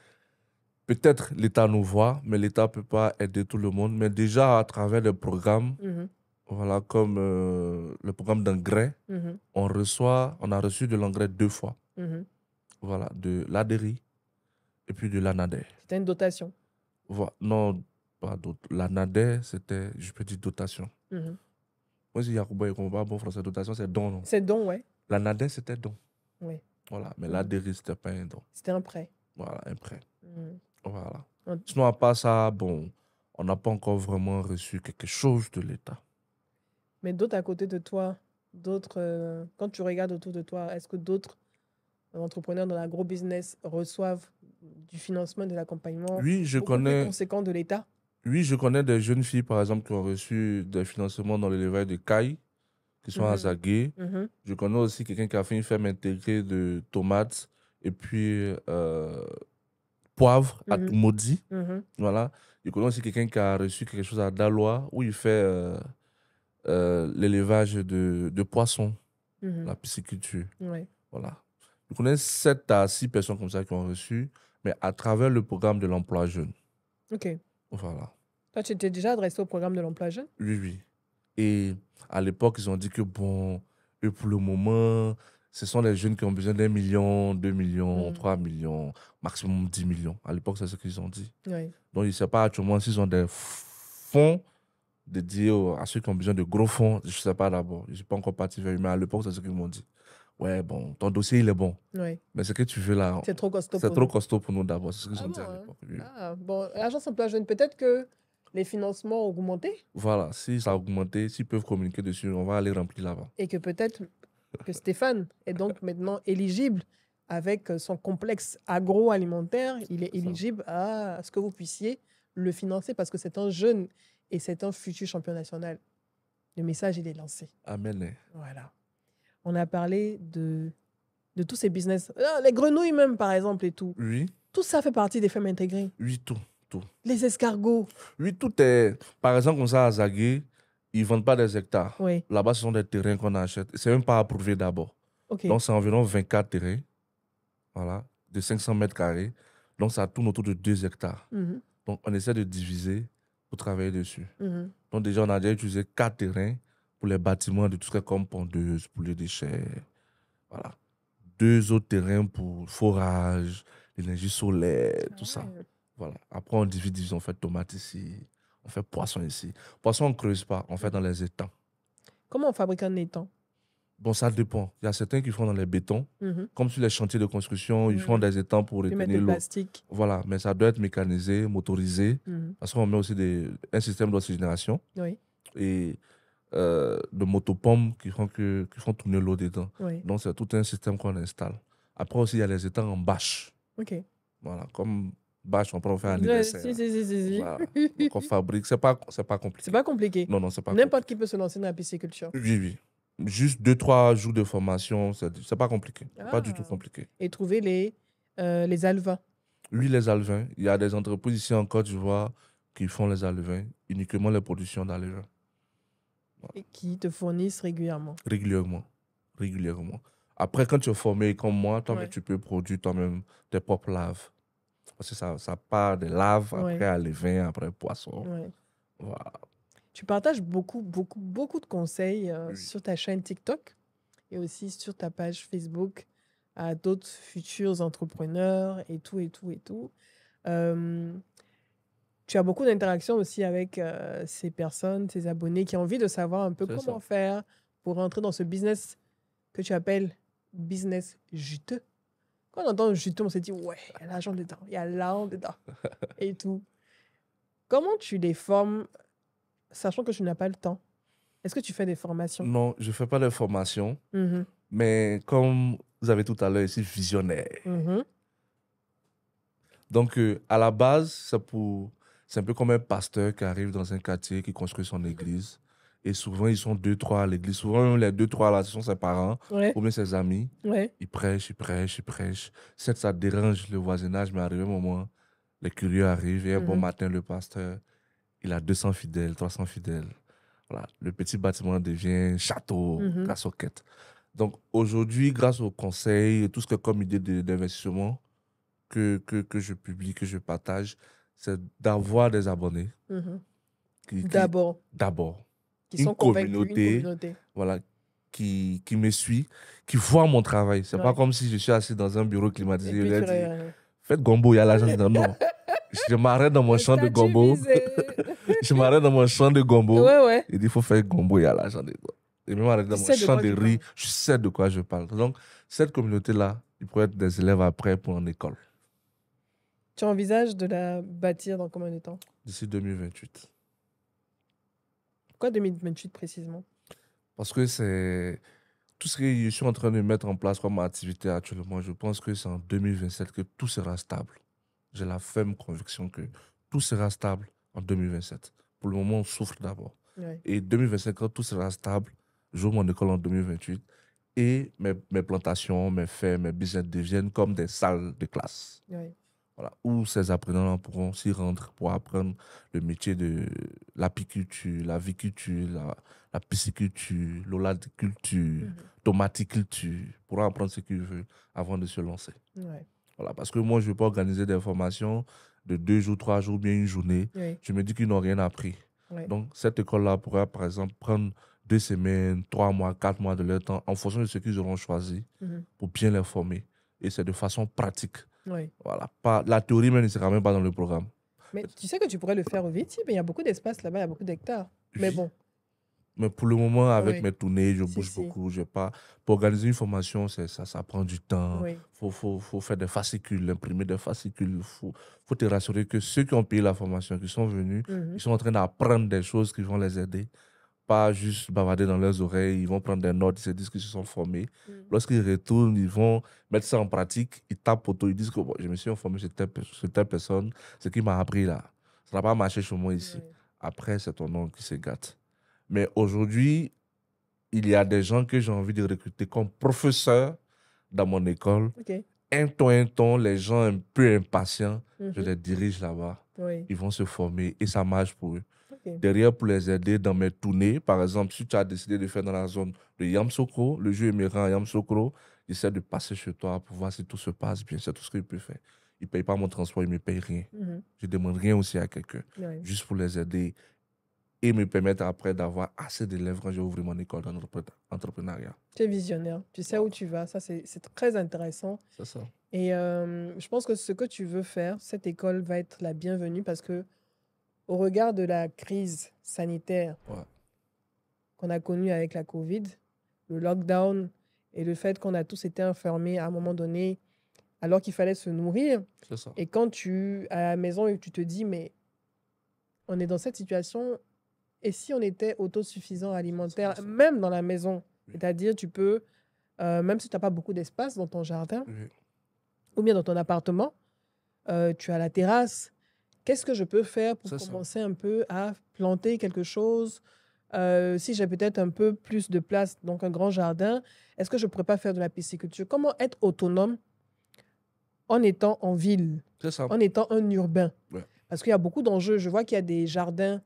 Peut-être l'État nous voit, mais l'État ne peut pas aider tout le monde. Mais déjà, à travers des programmes, voilà, comme le programme d'engrais, on a reçu de l'engrais 2 fois. Voilà, de l'ADERI et puis de l'ANADER. C'était une dotation? Voilà, non, pas d'autre. L'ANADER, c'était, je peux dire, dotation. Moi, si Yacouba, il comprend pas bon français, dotation, c'est don, non? C'est don, ouais. L'ANADER, c'était don. Oui. Voilà, mais l'ADERI, c'était pas un don. C'était un prêt. Voilà, un prêt. Voilà. Sinon, à part ça, bon, on n'a pas encore vraiment reçu quelque chose de l'État. Mais d'autres à côté de toi, quand tu regardes autour de toi, est-ce que d'autres entrepreneurs dans l'agro-business reçoivent du financement, de l'accompagnement plus conséquent de l'État? Oui, je connais des jeunes filles, par exemple, qui ont reçu des financements dans l'élevage de cailles, qui sont à Zagué. Je connais aussi quelqu'un qui a fait une ferme intégrée de tomates et puis poivre à Maudit. Voilà. Je connais aussi quelqu'un qui a reçu quelque chose à Dalois, où il fait l'élevage de poissons, la pisciculture. Voilà. Je connais 7 à 6 personnes comme ça qui ont reçu, mais à travers le programme de l'emploi jeune. OK. Voilà. Toi, tu t'es déjà adressé au programme de l'emploi jeune? Oui, oui. Et à l'époque, ils ont dit que, bon, eux, pour le moment, ce sont les jeunes qui ont besoin d'1 million, 2 millions, 3 millions, maximum 10 millions. À l'époque, c'est ce qu'ils ont dit. Oui. Donc, je ne sais pas actuellement s'ils ont des fonds dédiés à ceux qui ont besoin de gros fonds. Je ne sais pas d'abord. Je ne suis pas encore parti vers eux, mais à l'époque, c'est ce qu'ils m'ont dit. Ouais, bon, ton dossier, il est bon. Oui. Mais ce que tu veux là, c'est trop costaud c'est trop costaud pour nous d'abord. C'est ce qu'ils ont dit à hein? l'époque. Oui. Bon, l'agence emploi jeune, peut-être que les financements ont augmenté Voilà, si ça a augmenté, s'ils peuvent communiquer dessus, on va aller remplir là-bas. et que peut-être que Stéphane est donc maintenant éligible avec son complexe agroalimentaire. Il est C'est ça. éligible à ce que vous puissiez le financer parce que c'est un jeune et c'est un futur champion national. Le message, il est lancé. Amen. Voilà. On a parlé de tous ces business. Ah, les grenouilles même, par exemple, et tout. Oui, Tout ça fait partie des fermes intégrées. oui, tout. Les escargots. Oui, tout est. Par exemple, comme ça, à Zagué, ils ne vendent pas des hectares. Oui, Là-bas, ce sont des terrains qu'on achète. C'est même pas approuvé d'abord. ok. Donc, c'est environ 24 terrains, voilà, de 500 mètres carrés. Donc, ça tourne autour de 2 hectares. Mhm, Donc, on essaie de diviser pour travailler dessus. mhm. Donc, déjà, on a déjà utilisé 4 terrains pour les bâtiments, de tout ce qui est comme pondeuse, pour les déchets. Voilà. 2 autres terrains pour forage, l'énergie solaire, tout ça. Ouais. Voilà. Après, on divise, on fait tomate ici, on fait poisson ici. Poisson, on ne creuse pas, on fait dans les étangs. Comment on fabrique un étang? Bon, ça dépend. Il y a certains qui font dans les bétons. Mhm. Comme sur les chantiers de construction, ils font des étangs pour Ils mettent retenir du l'eau. plastique. Voilà, mais ça doit être mécanisé, motorisé, Mhm. parce qu'on met aussi un système d'oxygénation Oui, et de motopompes qui font tourner l'eau dedans. oui. Donc, c'est tout un système qu'on installe. Après aussi, il y a les étangs en bâche. Ok. Voilà, comme bâche, on peut faire un Ouais, anniversaire. si. Voilà. Donc, on fabrique. C'est pas compliqué. C'est pas compliqué. Non, c'est pas N'importe qui peut se lancer dans la pisciculture. compliqué. Oui. Juste 2-3 jours de formation, c'est pas compliqué. Pas du tout compliqué. Et trouver les alevins. Oui, les alevins. Il y a des entreprises ici en Côte d'Ivoire qui font les alevins, uniquement les productions d'alevins. Et qui te fournissent régulièrement. Régulièrement. Après, quand tu es formé comme moi, toi, Ouais. tu peux produire toi-même tes propres laves. Parce que ça part des laves, Ouais. après alevins, après poisson. Ouais. Voilà. Tu partages beaucoup de conseils Oui. sur ta chaîne TikTok et aussi sur ta page Facebook à d'autres futurs entrepreneurs et tout. Tu as beaucoup d'interactions aussi avec ces personnes, ces abonnés qui ont envie de savoir un peu C'est comment ça. faire pour rentrer dans ce business que tu appelles business juteux. Quand on entend juteux, on se dit, ouais, il y a l'argent dedans, il y a l'argent dedans et tout. Comment tu les formes, sachant que tu n'as pas le temps? Est-ce que tu fais des formations? Non, je ne fais pas de formation, Mhm, mais comme vous avez tout à l'heure ici, visionnaire. mhm. Donc, à la base, c'est un peu comme un pasteur qui arrive dans un quartier, qui construit son église. Et souvent, ils sont 2-3 à l'église. Souvent, les 2-3 là, ce sont ses parents Ouais, ou bien ses amis. ouais. Ils prêchent. Certes, ça dérange le voisinage, mais arrivé un moment, les curieux arrivent. Et un bon Mhm. matin, le pasteur, il a 200 fidèles, 300 fidèles. Voilà. Le petit bâtiment devient château Mhm. grâce aux quêtes. Donc, aujourd'hui, grâce aux conseils et tout ce que comme idée d'investissement, que je publie, que je partage, c'est d'avoir des abonnés Mhm. qui D'abord, d'abord, qui une sont convaincus, une communauté, communauté. voilà, qui me suit, qui voit mon travail. C'est pas Ouais. comme si je suis assis dans un bureau Et climatisé et puis je leur tu dis, regardes. faites gombo, il y a l'argent dedans. Non, je m'arrête dans mon champ de Statut gombo. visé. Je m'arrête dans mon champ de gombo. Ouais. Il dit, il faut faire gombo, il y a l'argent dedans. Et même m'arrête dans Tu mon sais de champ quoi de tu riz, parles. je sais de quoi je parle. Donc, cette communauté-là, ils pourraient être des élèves après pour en école, Tu envisages de la bâtir dans combien de temps? d'ici 2028. Pourquoi 2028 précisément? Parce que c'est tout ce que je suis en train de mettre en place comme activité actuellement. Je pense que c'est en 2027 que tout sera stable. J'ai la ferme conviction que tout sera stable en 2027. Pour le moment, on souffre d'abord. Ouais. Et 2025, quand tout sera stable, j'ouvre mon école en 2028 et mes plantations, mes fermes, mes business deviennent comme des salles de classe. Ouais. Voilà, où ces apprenants pourront s'y rendre pour apprendre le métier de l'apiculture, la viculture, la pisciculture, l'oladiculture, tomaticulture, pourront apprendre ce qu'ils veulent avant de se lancer. Ouais. Voilà, parce que moi, je ne veux pas organiser des formations de 2 jours, 3 jours, bien une journée. Ouais. Je me dis qu'ils n'ont rien appris. Ouais. Donc, cette école-là pourra, par exemple, prendre 2 semaines, 3 mois, 4 mois de leur temps en fonction de ce qu'ils auront choisi pour bien les former. Et c'est de façon pratique. Ouais. Voilà. La théorie même ne sera même pas dans le programme. Mais tu sais que tu pourrais le faire au Viti, mais il y a beaucoup d'espace là-bas, il y a beaucoup d'hectares. Mais Oui. bon, Mais pour le moment, avec Oui. mes tournées, je Si, bouge si. beaucoup. J'ai pas... Pour organiser une formation, ça prend du temps. Oui. Faut faire des fascicules, imprimer des fascicules. Faut te rassurer que ceux qui ont payé la formation, qui sont venus, ils sont en train d'apprendre des choses qui vont les aider. Pas juste bavarder dans leurs oreilles. Ils vont prendre des notes, ils se disent qu'ils se sont formés. Lorsqu'ils retournent, ils vont mettre ça en pratique. Ils tapent auto, ils disent que bon, je me suis informé sur telle personne, ce qui m'a appris là. Ça n'a pas marché chez moi ici. Oui. Après, c'est ton nom qui se gâte. Mais aujourd'hui, il y a des gens que j'ai envie de recruter comme professeurs dans mon école. OK. Un ton, les gens un peu impatients, je Mhm. les dirige là-bas. Oui. Ils vont se former et ça marche pour eux. OK. Derrière, pour les aider dans mes tournées, par exemple, si tu as décidé de faire dans la zone de Yamsokro, le jeu émirant à Yamsokro, j'essaie de passer chez toi pour voir si tout se passe bien. C'est tout ce qu'il peut faire. Il ne paye pas mon transport, il ne me paye rien. Mhm. Je ne demande rien aussi à quelqu'un, Oui. juste pour les aider et me permettre après d'avoir assez d'élèves quand j'ai ouvert mon école d'entrepreneuriat. Tu es visionnaire. Tu sais où tu vas. Ça, c'est très intéressant. C'est ça. Et je pense que ce que tu veux faire, cette école va être la bienvenue parce que au regard de la crise sanitaire Ouais. qu'on a connue avec la COVID, le lockdown et le fait qu'on a tous été enfermés à un moment donné alors qu'il fallait se nourrir. C'est ça. Et quand tu à la maison et tu te dis, mais on est dans cette situation, et si on était autosuffisant alimentaire, C'est ça. même dans la maison, Oui. c'est-à-dire tu peux, même si tu n'as pas beaucoup d'espace dans ton jardin Oui. ou bien dans ton appartement, tu as la terrasse. Qu'est-ce que je peux faire pour C'est ça. commencer un peu à planter quelque chose? Si j'ai peut-être un peu plus de place, donc un grand jardin, est-ce que je ne pourrais pas faire de la pisciculture? Comment être autonome en étant en ville, C'est ça. en étant un urbain? Ouais. Parce qu'il y a beaucoup d'enjeux. Je vois qu'il y a des jardins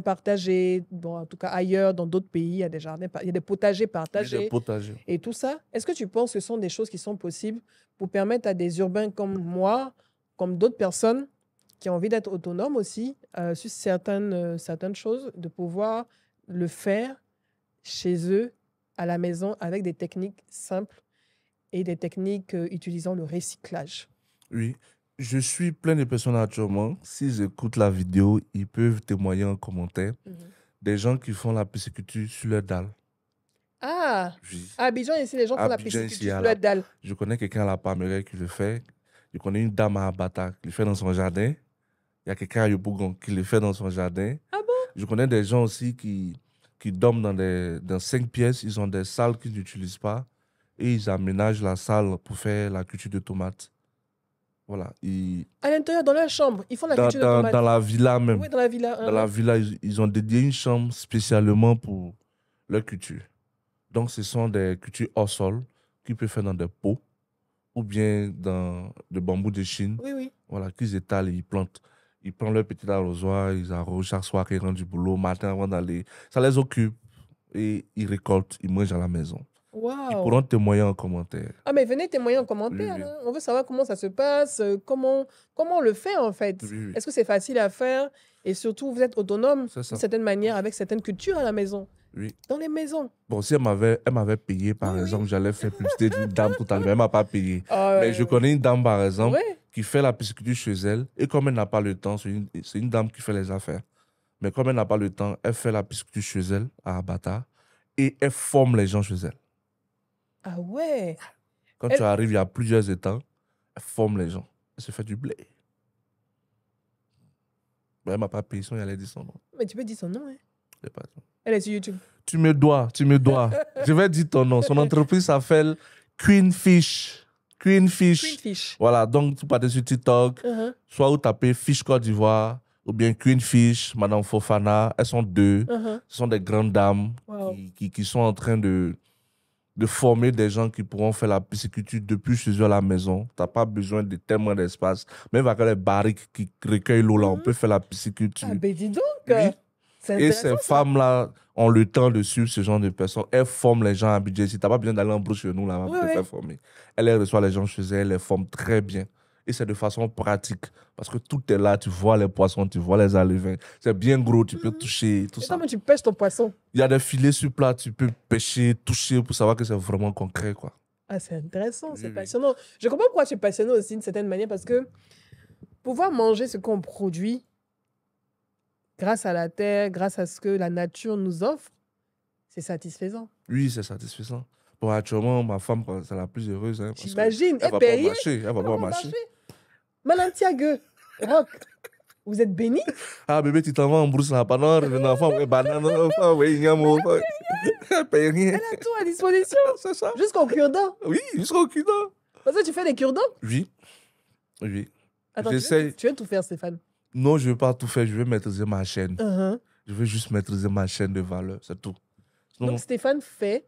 partagés. Bon, en tout cas, ailleurs, dans d'autres pays, il y a des jardins, il y a des potagers Il y a des partagés potagers. et tout ça. Est-ce que tu penses que ce sont des choses qui sont possibles pour permettre à des urbains comme moi, comme d'autres personnes qui ont envie d'être autonomes aussi sur certaines choses, de pouvoir le faire chez eux, à la maison, avec des techniques simples et des techniques utilisant le recyclage? Oui. Je suis plein de personnes actuellement. S'ils écoutent la vidéo, ils peuvent témoigner en commentaire. Des gens qui font la pisciculture sur leur dalle. Ah, Oui. à Abidjan, ici, les gens font la Abidjan, ici, pisciculture à sur la- leur dalle. Je connais quelqu'un à la Palmeraie qui le fait. Je connais une dame à Abata qui le fait dans son jardin. Il y a quelqu'un à Yopougon qui le fait dans son jardin. Ah bon? Je connais des gens aussi qui dorment dans 5 pièces. Ils ont des salles qu'ils n'utilisent pas et ils aménagent la salle pour faire la culture de tomates. Voilà. À l'intérieur, dans leur chambre, ils font la culture de Dans tomates. la villa même. Oui, dans la villa. Dans la villa, ils ont dédié une chambre spécialement pour leur culture. Donc, ce sont des cultures hors sol qu'ils peuvent faire dans des pots ou bien dans de bambou de Chine. Oui, oui. Voilà, qu'ils étalent et ils plantent. Ils prennent leur petit arrosoir, ils arrosent chaque soir qu'ils rentrent du boulot, matin avant d'aller. Ça les occupe et ils récoltent, ils mangent à la maison. Ils Waouh. pourront témoigner en commentaire. Ah, mais venez témoigner en commentaire. Oui, oui. Hein. On veut savoir comment ça se passe, comment on le fait en fait. Oui, oui. Est-ce que c'est facile à faire? Et surtout, vous êtes autonome C'est ça. d'une certaine manière avec certaines cultures à la maison, Oui. dans les maisons. Bon, si elle m'avait payé, par Oui, oui. exemple, j'allais faire publicité d'une dame tout à l'heure, mais elle ne m'a pas payé. Ah, Mais je connais une dame, par exemple, ouais. qui fait la pisciculture chez elle, et comme elle n'a pas le temps, c'est une dame qui fait les affaires. Mais comme elle n'a pas le temps, elle fait la pisciculture chez elle, à Abata, et elle forme les gens chez elle. Ah ouais. Quand Elle- tu arrives, il y a plusieurs étangs, elle forme les gens. Elle se fait du blé. Mais elle ne m'a pas payé, sinon elle allait dire son nom. Mais tu peux dire son nom. Hein. Je sais pas. Elle est sur YouTube. Tu me dois. Je vais dire ton nom. Son entreprise s'appelle Queen Fish. Queen Fish. Queen Fish. Voilà, donc tu partes sur TikTok, Uh-huh. soit vous tapez Fish Côte d'Ivoire, ou bien Queen Fish, Madame Fofana. Elles sont deux. Uh-huh. Ce sont des grandes dames Wow. qui sont en train de former des gens qui pourront faire la pisciculture depuis chez eux à la maison. Tu n'as pas besoin de tellement d'espace. Même avec les barriques qui recueillent l'eau là, on peut faire la pisciculture. Ah ben dis donc. Oui. C'est Et intéressant. ces femmes-là ont le temps de suivre ce genre de personnes. Elles forment les gens à Abidjan. Si tu n'as pas besoin d'aller en brousse chez nous là pour Oui, te oui. faire former. Elle reçoit les gens chez elle, elle les forme très bien. Et c'est de façon pratique. Parce que tout est là, tu vois les poissons, tu vois les alevins. C'est bien gros, tu peux toucher, tout Et ça. comment tu pêches ton poisson? Il y a des filets sur plat, tu peux pêcher, toucher pour savoir que c'est vraiment concret, quoi. Ah, c'est intéressant, c'est Oui, oui. passionnant. Je comprends pourquoi tu es passionné aussi d'une certaine manière parce que pouvoir manger ce qu'on produit, grâce à la terre, grâce à ce que la nature nous offre, c'est satisfaisant. Oui, c'est satisfaisant. Bon, actuellement, ma femme, c'est la plus heureuse. Hein, parce J'imagine. qu'elle Elle va paye pas rien. marcher. Elle va pas marcher. Madame Tiague, Rock, vous êtes béni? Ah, bébé, tu t'en vas en brousse là, pendant un enfant, ouais, banane, enfant, ouais, il y a mon enfant. Elle paye rien. Elle a tout à disposition. C'est ça. Jusqu'au cure-dent. Oui, jusqu'au cure-dent. Parce que tu fais des cure-dents? Oui. Oui. Attends, J'essaie. tu veux tout faire, Stéphane? Non, je ne veux pas tout faire. Je veux maîtriser ma chaîne. Uh-huh. Je veux juste maîtriser ma chaîne de valeur. C'est tout. Sinon, Donc, Stéphane fait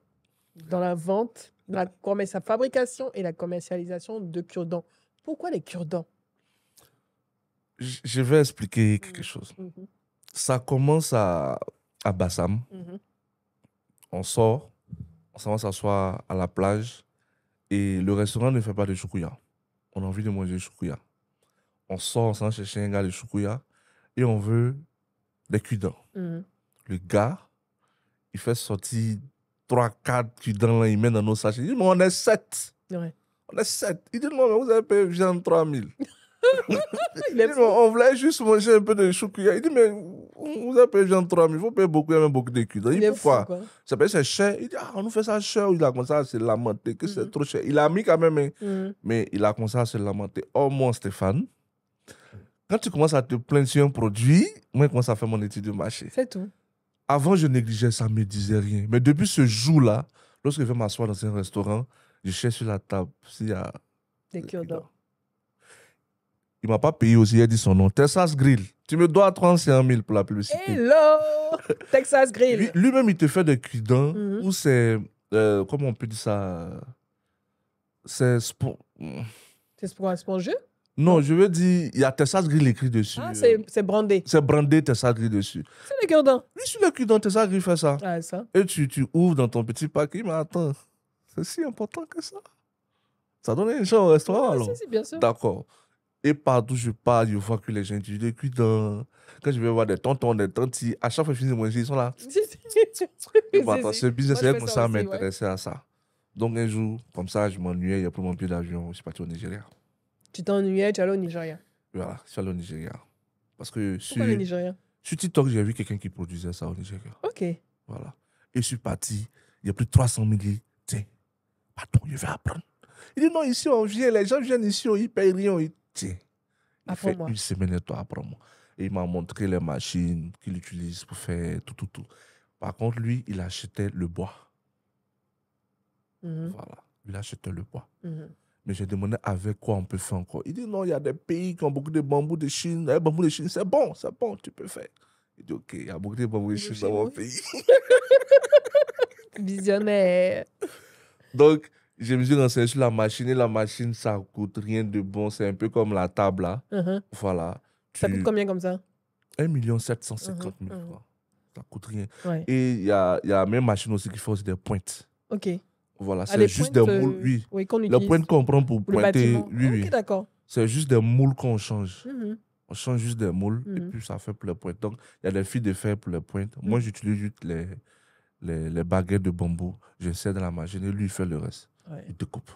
dans la vente, dans sa fabrication et la commercialisation de cure-dents. Pourquoi les cure-dents? je vais expliquer quelque chose. Mhm. Ça commence à Bassam. Mhm. On sort, on s'en va s'asseoir à la plage et le restaurant ne fait pas de choukouya. On a envie de manger choukouya. On sort, on s'en va chercher un gars de choukouya et on veut des cure-dents. Mhm. Le gars, il fait sortir 3-4 cure-dents, là, il met dans nos sachets. Il dit, mais on est 7. Ouais. On est 7. Il dit, non, mais vous avez payé viande 3000. Il est Il dit, mais on voulait juste manger un peu de choukouya. Il dit, mais vous avez payé viande 3000. Il faut payer beaucoup, il y a même beaucoup de cure-dents. Il dit, pourquoi? Ça paye, c'est cher. Il dit, ah, on nous fait ça cher. Il a commencé à se lamenter que c'est trop cher. Il a mis quand même, mais il a commencé à se lamenter. Oh, moi, Stéphane, quand tu commences à te plaindre sur un produit, moi, je commence à faire mon étude de marché. C'est tout. Avant, je négligeais ça, ne me disait rien. Mais depuis ce jour-là, lorsque je vais m'asseoir dans un restaurant, je cherche sur la table s'il y a des cure-dents. Il ne m'a pas payé aussi, il a dit son nom. Texas Grill. Tu me dois 35 000 pour la publicité. Hello! Texas Grill. Lui-même, il te fait des cure-dents où c'est... comment on peut dire ça? C'est spongieux? Non, je veux dire, il y a Texas Grill écrit dessus. Ah, c'est brandé. C'est brandé Texas Grill dessus. C'est les cure-dents. Oui, sur les cure-dents, Texas Grill fait ça. Ah, ça. Et tu ouvres dans ton petit paquet, mais attends, c'est si important que ça. Ça donne un genre au restaurant, alors. Si, bien sûr. D'accord. Et partout je pars, je vois que les gens utilisent des cure-dents. Quand je vais voir des tontons, des tantis, à chaque fois que je finis de manger, ils sont là. Ce business, c'est comme ça m'intéresser à ça. Donc un jour, comme ça, je m'ennuyais, il n'y a plus mon billet d'avion, je suis parti au Nigeria. Tu t'ennuyais, tu allais au Nigeria. Voilà, je suis allé au Nigeria. Parce que pourquoi le Nigeria? Sur TikTok, j'ai vu quelqu'un qui produisait ça au Nigeria. Ok. Voilà. Et je suis parti, il y a plus de 300 000. Tiens, patron, je vais apprendre. Il dit non, ici on vient, les gens viennent ici, ils payent rien. Tiens, il fait une semaine et toi, apprends-moi. Et il m'a montré les machines qu'il utilise pour faire tout. Par contre, lui, il achetait le bois. Voilà, il achetait le bois. Mais j'ai demandé avec quoi on peut faire encore. Il dit non, il y a des pays qui ont beaucoup de bambous de Chine. Les bambous de Chine, c'est bon, tu peux faire. Il dit ok, il y a beaucoup de bambous de Chine dans mon pays. Visionnaire. Donc, je me suis renseigné sur la machine et la machine, ça coûte rien de bon. C'est un peu comme la table là. Voilà. Ça coûte combien comme ça? 1 750 000 francs. Ça coûte rien. Ouais. Et il y a même machine aussi qui fait aussi des pointes. Ok. Voilà, c'est juste des moules. Oui, les pointes qu'on prend pour pointer. Oui. Ok, d'accord. C'est juste des moules qu'on change. On change juste des moules et puis ça fait pour les pointes. Donc, il y a des fils de fer pour les pointes. Moi, j'utilise juste les baguettes de bambou. J'essaie dans la machine et lui, il fait le reste. Ouais. Il te coupe.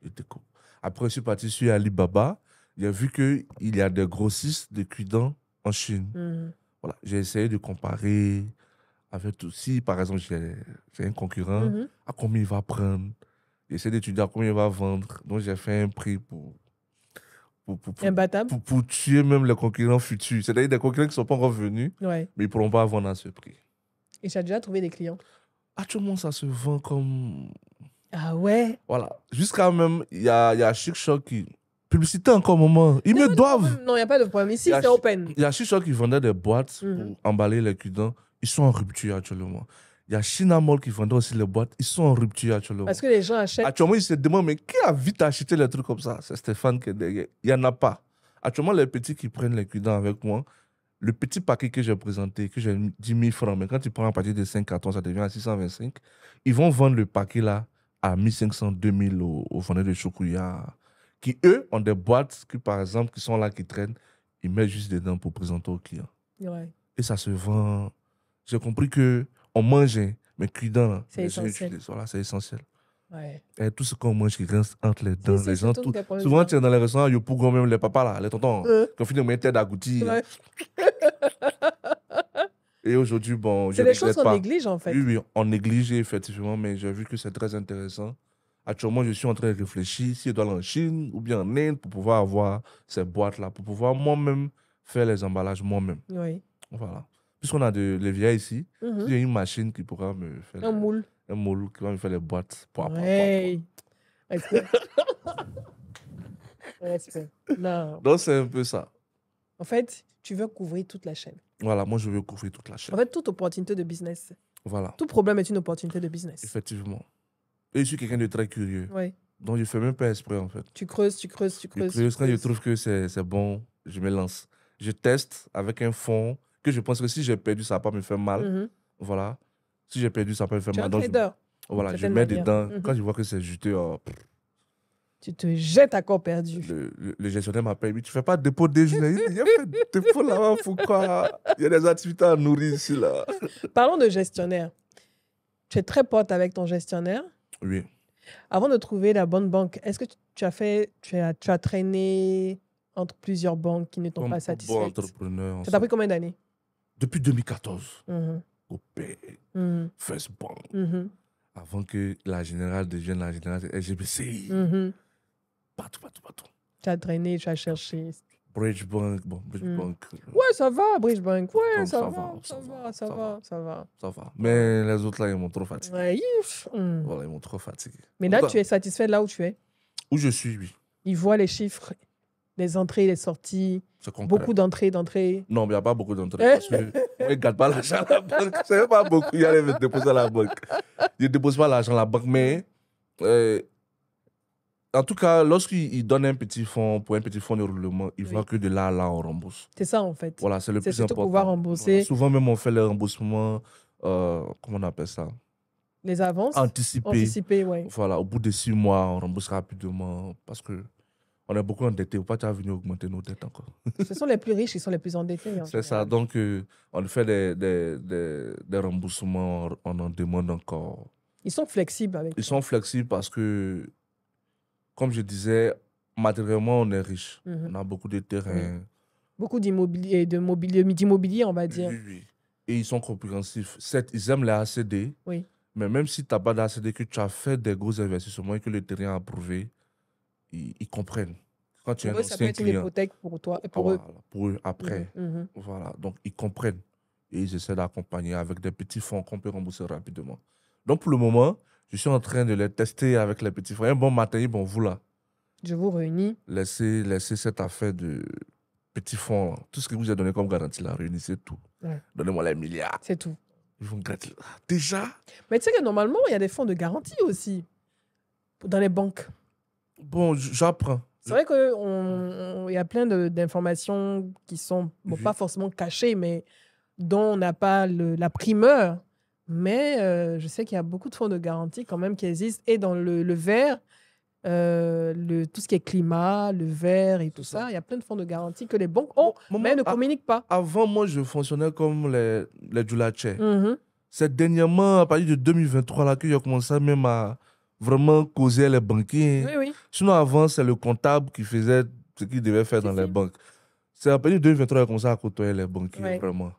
Il te coupe. Après, je suis parti sur Alibaba. J'ai vu qu'il y a des grossistes de cure-dents en Chine. Voilà. J'ai essayé de comparer avec tout. Si, par exemple, j'ai un concurrent, à combien il va prendre. J'essaie d'étudier à combien il va vendre. Donc, j'ai fait un prix pour imbattable. Pour tuer même les concurrents futurs. C'est-à-dire des concurrents qui ne sont pas revenus, mais ils ne pourront pas vendre à ce prix. Et tu as déjà trouvé des clients? Actuellement, ça se vend comme... Ah ouais? Voilà. Jusqu'à même, il y a Chic Choc qui... Publicité encore un moment. Ils me doivent. Non, il n'y a pas de problème. Ici, c'est open. Il y a Chic Choc qui vendait des boîtes pour emballer les cure-dents. Ils sont en rupture actuellement. Il y a Chinamol qui vendait aussi les boîtes. Ils sont en rupture actuellement. Parce que les gens achètent. Actuellement, ils se demandent, mais qui a vite acheté les trucs comme ça? C'est Stéphane qui est derrière. Il n'y en a pas. Actuellement, les petits qui prennent les cure-dents avec moi, le petit paquet que j'ai présenté, que j'ai 10 000 francs, mais quand tu prends à partir de 5 cartons, ça devient à 625. Ils vont vendre le paquet là à 1500, 2000 aux vendeurs de choukouya, qui eux ont des boîtes qui, par exemple, qui sont là, qui traînent, ils mettent juste dedans pour présenter aux clients. Ouais. Et ça se vend. J'ai compris qu'on mangeait, mais cure-dents, c'est essentiel. Voilà, c'est essentiel. Ouais. Et tout ce qu'on mange qui reste entre les dents, les gens, tout. Souvent, tu es dans les restaurants, il y a pour même les papas là, les tontons, qui ont fini de mettre d'agouti. Et aujourd'hui, bon, je C'est ne des choses regrette qu'on pas. néglige, en fait. Oui, oui, on néglige effectivement, mais j'ai vu que c'est très intéressant. Actuellement, je suis en train de réfléchir si je dois aller en Chine ou bien en Inde pour pouvoir avoir ces boîtes-là, pour pouvoir moi-même faire les emballages moi-même. Oui. Voilà. Puisqu'on a les vieilles ici, Mhm. j'ai une machine qui pourra me faire Un moule. un moule qui va me faire les boîtes. Ouais. Respect. Respect. Non. Donc, c'est un peu ça. En fait, tu veux couvrir toute la chaîne. Voilà, moi, je veux couvrir toute la chaîne. En fait, toute opportunité de business. Voilà, Tout problème est une opportunité de business. effectivement. Et je suis quelqu'un de très curieux. Oui. Donc, je ne fais même pas exprès, en fait. Tu creuses, tu creuses, tu Je creuses. creuse. tu Quand je creuses. trouve que c'est bon, je me lance. Je teste avec un fond que je pense que si j'ai perdu, ça ne va pas me faire mal. Mhm. Voilà. Si j'ai perdu, ça va pas me faire Tu es un mal. Donc, trader. voilà, je certaine mets manière. dedans. Mhm. Quand je vois que c'est juteux, Tu te jettes à corps perdu. le gestionnaire m'appelle. Il dit, tu fais pas de dépôt de déjeuner. Il y a fait dépôt là-bas, pourquoi? Il y a des activités à nourrir ici, là. Parlons de gestionnaire. Tu es très pote avec ton gestionnaire. Oui. Avant de trouver la bonne banque, est-ce que tu as traîné entre plusieurs banques qui ne t'ont Comme pas tout bon satisfait? entrepreneur, Ça t'a pris combien d'années? depuis 2014, Mhm. Opé, Mhm. First Bank, Mhm. avant que la générale devienne la générale SGBCI, Mhm. partout. Tu as traîné, tu as cherché. Bridge Bank, bon, Bridge Mm. Bank, Ouais, ça va, Bridge Bank. Ouais, Donc, ça ça va, va, ça ça va, va, ça ça va, va. ça va. ça va. Mais les autres là, ils m'ont trop fatigué. Ouais, yif. Mm. Voilà, ils m'ont trop fatigué. Mais là, tu es satisfait de là où tu es. Où je suis, oui, Ils voient les chiffres, les entrées, les sorties, c'est concret. beaucoup d'entrées. Non, mais il n'y a pas beaucoup d'entrées. Parce que moi, ils ne gardent pas l'argent à la banque. C'est pas beaucoup. Ils allaient déposer à la banque. Ils ne déposent pas l'argent à la banque. Mais en tout cas, lorsqu'ils donnent un petit fonds pour un petit fonds de roulement, ils Oui. voient que de là à là, on rembourse. C'est ça, en fait. Voilà, c'est le C'est plus surtout important. pouvoir rembourser. Voilà. Souvent même, on fait les remboursements, comment on appelle ça? Les avances Anticipés. ouais. Voilà, au bout de 6 mois, on rembourse rapidement parce que on est beaucoup endettés. Il ne faut pas venir augmenter nos dettes encore. Ce sont les plus riches qui sont les plus endettés. C'est ça. Donc, on fait des remboursements, on en demande encore. Ils sont flexibles avec Ils sont flexibles parce que, comme je disais, matériellement, on est riche. Mhm. On a beaucoup de terrains. Beaucoup d'immobilier, d'immobilier, on va dire. Oui, oui. Et ils sont compréhensifs. Certes, ils aiment les ACD, Oui. mais même si tu n'as pas d'ACD, que tu as fait des gros investissements et que le terrain a approuvé, ils comprennent. Quand tu es un Pour eux, ça peut ancien être une client, hypothèque pour toi et pour eux. voilà, pour eux, après. Mhm. Voilà, donc ils comprennent et ils essaient d'accompagner avec des petits fonds qu'on peut rembourser rapidement. Donc pour le moment, je suis en train de les tester avec les petits fonds. Un bon matin, bon, vous là, Je vous réunis. laissez cette affaire de petits fonds, là. Tout ce que vous avez donné comme garantie, là, réunissez tout. Ouais. Donnez-moi les milliards. C'est tout. Ils vont gratter. Ah, déjà? Mais tu sais que normalement, il y a des fonds de garantie aussi dans les banques. Bon, j'apprends. C'est vrai qu'il y a plein d'informations qui sont Oui. pas forcément cachées, mais dont on n'a pas la primeur. Mais je sais qu'il y a beaucoup de fonds de garantie quand même qui existent. Et dans le vert, tout ce qui est climat, le vert et tout C'est ça. ça, il y a plein de fonds de garantie que les banques ont, mais ne communiquent pas. Avant, moi, je fonctionnais comme les Djoulache. Mhm. C'est dernièrement, à partir de 2023, là, qu'il a commencé même à vraiment causer les banquiers. Oui, oui. Sinon, avant, c'est le comptable qui faisait ce qu'il devait faire dans les banques. C'est à partir de 2023 qu'il a commencé à côtoyer les banquiers, Ouais. vraiment.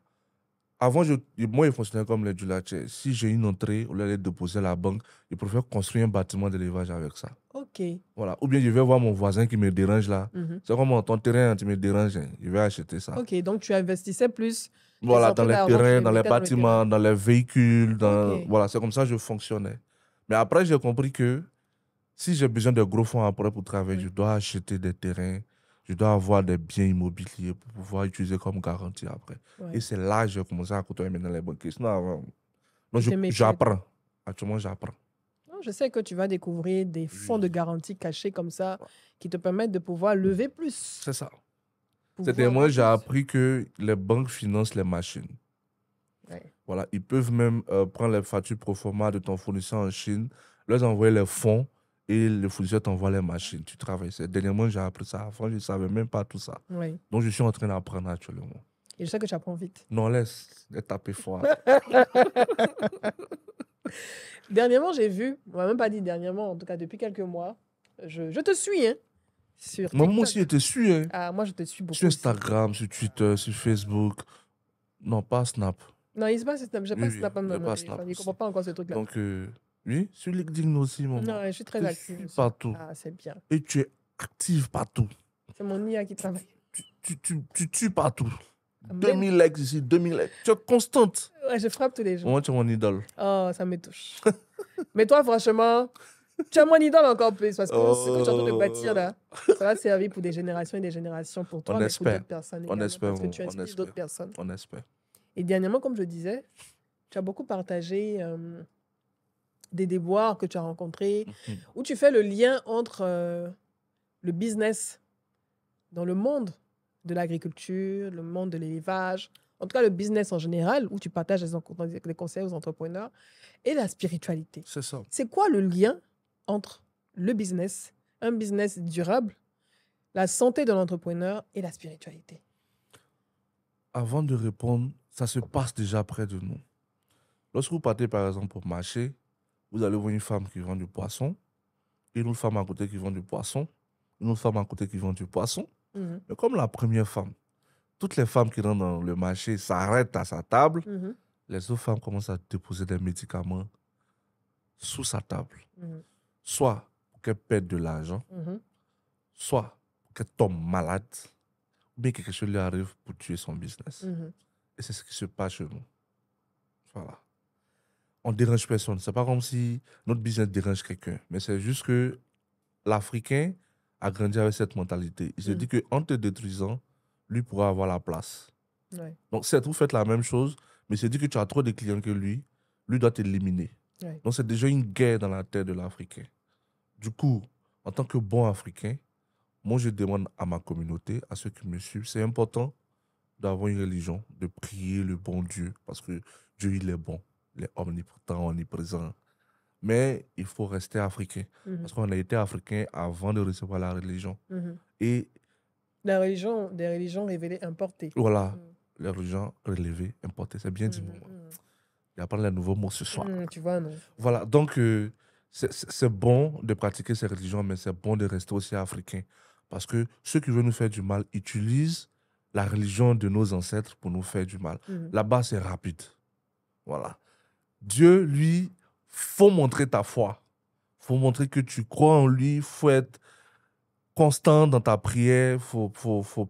Avant, moi, je fonctionnais comme les Djoulache. Si j'ai une entrée, au lieu de déposer à la banque, je préfère construire un bâtiment d'élevage avec ça. OK. Voilà. Ou bien je vais voir mon voisin qui me dérange là. Mhm. C'est comme ton terrain, tu me déranges, hein. Je vais acheter ça. OK, donc tu investissais plus. Voilà, entrées dans les d'argent, tu terrains, les dans les mettais dans le bâtiments, dans les véhicules. Ok. Voilà, c'est comme ça que je fonctionnais. Mais après, j'ai compris que si j'ai besoin de gros fonds après pour travailler, Oui. je dois acheter des terrains, je dois avoir des biens immobiliers pour pouvoir utiliser comme garantie après. Ouais. Et c'est là que j'ai commencé à côtoyer maintenant les banquiers. Sinon, avant, donc Tu te méfiais. j'apprends. Actuellement, j'apprends. Non, je sais que tu vas découvrir des fonds de garantie cachés comme ça qui te permettent de pouvoir lever plus. C'est ça. pouvoir C'est moi, avoir j'ai plus. appris que les banques financent les machines. Ouais. Voilà, ils peuvent même prendre les factures pro forma de ton fournisseur en Chine, leur envoyer les fonds et le fournisseur t'envoie les machines. Tu travailles. Dernièrement, j'ai appris ça. Avant, je ne savais même pas tout ça. Oui. Donc, je suis en train d'apprendre actuellement. Et je sais que tu apprends vite. Non, laisse taper fort. Dernièrement, j'ai vu, on m'a même pas dit dernièrement, en tout cas depuis quelques mois, je te suis, hein, sur TikTok. Moi aussi, je te suis. Hein. Ah, moi, je te suis beaucoup Sur aussi. Instagram, sur Twitter, sur Facebook. Non, pas Snap. Non, il se passe Snap. J'ai pas Oui, Snap dans j'ai mon pas Snap téléphone. Il aussi. comprend pas encore ce truc-là. Donc, oui, sur LinkedIn aussi, maman. Non, je suis très Tu active suis aussi. partout. Ah, c'est bien. Et tu es active partout. C'est mon IA qui travaille. Tu tues partout. Mais- 2000 likes ici, 2000 likes. Tu es constante. Ouais, je frappe tous les jours. Moi, tu es mon idole. Oh, ça me touche. Mais toi, franchement, tu es mon idole encore plus parce que ce que tu es en train de bâtir là, ça va servir pour des générations et des générations pour toi, On mais espère. pour d'autres personnes On également, espère, parce que tu on inspires espère. d'autres personnes. On espère. Et dernièrement, comme je disais, tu as beaucoup partagé des déboires que tu as rencontrés, où tu fais le lien entre le business dans le monde de l'agriculture, le monde de l'élevage, en tout cas le business en général, où tu partages des conseils aux entrepreneurs, et la spiritualité. C'est ça. C'est quoi le lien entre le business, un business durable, la santé de l'entrepreneur et la spiritualité? Avant de répondre, ça se passe déjà près de nous. Lorsque vous partez, par exemple, au marché, vous allez voir une femme qui vend du poisson, une autre femme à côté qui vend du poisson, une autre femme à côté qui vend du poisson. Mais comme la première femme, toutes les femmes qui rentrent dans le marché s'arrêtent à sa table, les autres femmes commencent à déposer des médicaments sous sa table. Soit pour qu'elle perde de l'argent, soit pour qu'elle tombe malade, ou bien quelque chose lui arrive pour tuer son business. Et c'est ce qui se passe chez nous. Voilà. On ne dérange personne. C'est pas comme si notre business dérange quelqu'un. Mais c'est juste que l'Africain a grandi avec cette mentalité. Il se dit qu'en te détruisant, lui pourra avoir la place. Ouais. Donc, certes, vous faites la même chose, mais il se dit que tu as trop de clients que lui doit t'éliminer. Ouais. Donc, c'est déjà une guerre dans la tête de l'Africain. Du coup, en tant que bon Africain, moi, je demande à ma communauté, à ceux qui me suivent, c'est important d'avoir une religion, de prier le bon Dieu, parce que Dieu, il est bon, il est omnipotent, omniprésent. Mais il faut rester africain, parce qu'on a été africain avant de recevoir la religion. Et des religions révélées, importées. voilà, les religions relevées, importées, c'est bien dit, maman. Il n'y a pas les nouveaux mots ce soir. Tu vois, non? Voilà, donc c'est bon de pratiquer ces religions, mais c'est bon de rester aussi africain. Parce que ceux qui veulent nous faire du mal utilisent la religion de nos ancêtres pour nous faire du mal. Là-bas, c'est rapide. Voilà. Dieu, lui, faut montrer ta foi. Faut montrer que tu crois en lui. Faut être constant dans ta prière. Faut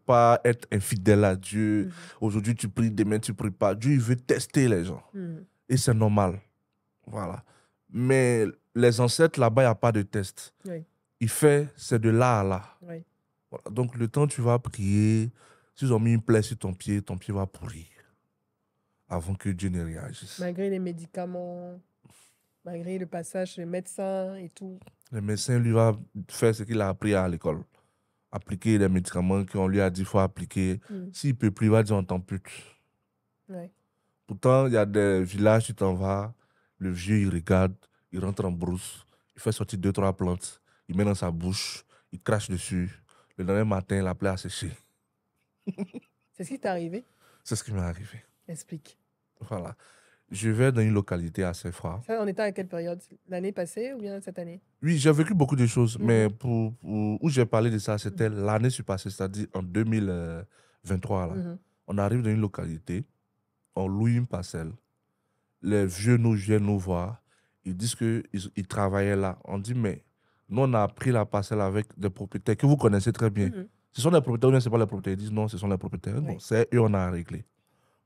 pas être infidèle à Dieu. Aujourd'hui, tu pries, demain, tu pries pas. Dieu, il veut tester les gens. Et c'est normal. Voilà. Mais les ancêtres, là-bas, il n'y a pas de test. Oui. Il fait, c'est de là à là. Oui. Voilà. Donc, le temps tu vas prier, s'ils ont mis une plaie sur ton pied va pourrir avant que Dieu ne réagisse. Malgré les médicaments, malgré le passage chez le médecin et tout. Le médecin, lui, va faire ce qu'il a appris à l'école. Appliquer les médicaments qu'on lui a dit qu'il faut appliquer. S'il ne peut plus, il va dire on t'ampute. Ouais. Pourtant, il y a des villages, tu t'en vas, le vieux, il regarde, il rentre en brousse, il fait sortir 2-3 plantes, il met dans sa bouche, il crache dessus. Le dernier matin, la plaie a séché. C'est ce qui t'est arrivé? C'est ce qui m'est arrivé. Explique. Voilà. Je vais dans une localité assez froide. Ça, on était à quelle période? L'année passée ou bien cette année? Oui, j'ai vécu beaucoup de choses, mais où j'ai parlé de ça, c'était l'année surpassée, c'est-à-dire en 2023. Là. On arrive dans une localité, on loue une parcelle. Les vieux nous viennent nous voir, ils disent qu'ils travaillaient là. On dit, mais nous, on a pris la parcelle avec des propriétaires que vous connaissez très bien. Ce sont les propriétaires ou bien ce n'est pas les propriétaires? Ils disent, non, ce sont les propriétaires. Oui. Non, c'est eux, on a réglé.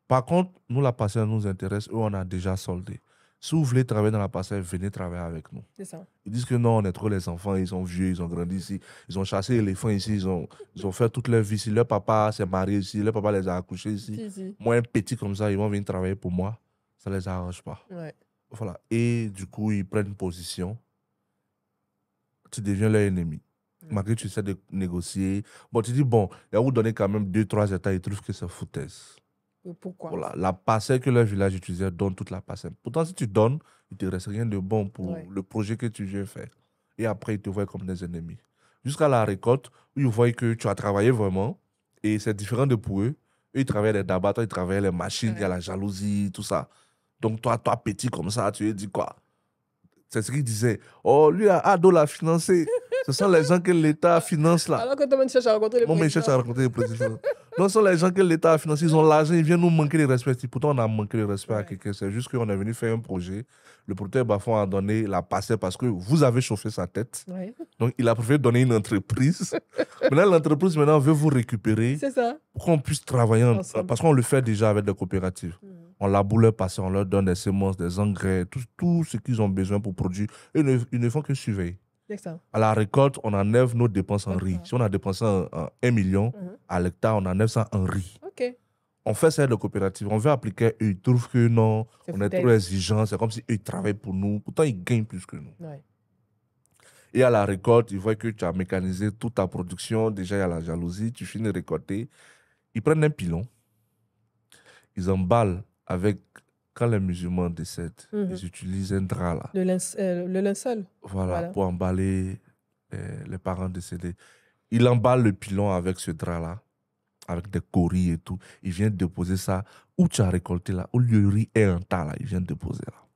Par contre, nous, la parcelle nous intéresse, eux, on a déjà soldé. Si vous voulez travailler dans la parcelle, venez travailler avec nous. C'est ça. Ils disent que non, on est trop les enfants, ils sont vieux, ils ont grandi ici, ils ont chassé l'éléphant ici, ils ont fait toute leur vie ici. Leur papa s'est marié ici, leur papa les a accouchés ici. Si. Moi, un petit comme ça, ils vont venir travailler pour moi. Ça ne les arrange pas. Ouais. Voilà. Et du coup, ils prennent une position. Tu deviens leur ennemi. Malgré que tu essaies de négocier. Bon, tu dis, bon, il va vous donner quand même 2-3 états, ils trouvent que c'est foutaise. Pourquoi? Voilà, la parcelle que leur village utilisait donne toute la parcelle. Pourtant, si tu donnes, il ne te reste rien de bon pour le projet que tu viens faire. Et après, ils te voient comme des ennemis. Jusqu'à la récolte, où ils voient que tu as travaillé vraiment, et c'est différent de pour eux. Eux, ils travaillent les dabas, toi, ils travaillent les machines, il y a la jalousie, tout ça. Donc, toi, petit comme ça, tu lui dis quoi? C'est ce qu'ils disaient. Oh, lui, Ado l'a financé. Ce sont les gens que l'État finance là. Alors que toi-même, tu cherches à rencontrer le Moi, je cherche à président. rencontrer les présidents. Non, ce sont les gens que l'État a financés. Ils ont l'argent, ils viennent nous manquer de respect. Pourtant, on a manqué de respect à Ouais. quelqu'un. C'est juste qu'on est venu faire un projet. Le producteur Bafon a donné la passée parce que vous avez chauffé sa tête. Ouais. Donc, il a préféré donner une entreprise. Maintenant, l'entreprise maintenant veut vous récupérer C'est ça. pour qu'on puisse travailler Ensemble. parce qu'on le fait déjà avec des coopératives. On laboure leur passé, on leur donne des semences, des engrais, tout ce qu'ils ont besoin pour produire. Et ils ne font que surveiller. C'est ça. À la récolte, on enlève nos dépenses en riz. D'accord. Si on a dépensé 1 million, à l'hectare, on enlève ça en riz. OK. On fait ça avec les coopératives. On veut appliquer, eux, ils trouvent que non, C'est on est foutaise. trop exigeants. C'est comme si eux, ils travaillent pour nous. Pourtant, ils gagnent plus que nous. Ouais. Et à la récolte, ils voient que tu as mécanisé toute ta production. Déjà, il y a la jalousie. Tu finis de récolter. Ils prennent un pilon. Ils emballent avec... Quand les musulmans décèdent, ils utilisent un drap là. Le linceul. Voilà, pour emballer les parents décédés. Il emballe le pilon avec ce drap-là, avec des coris et tout. Il vient déposer ça où tu as récolté là, où le riz est en tas là, il vient déposer là.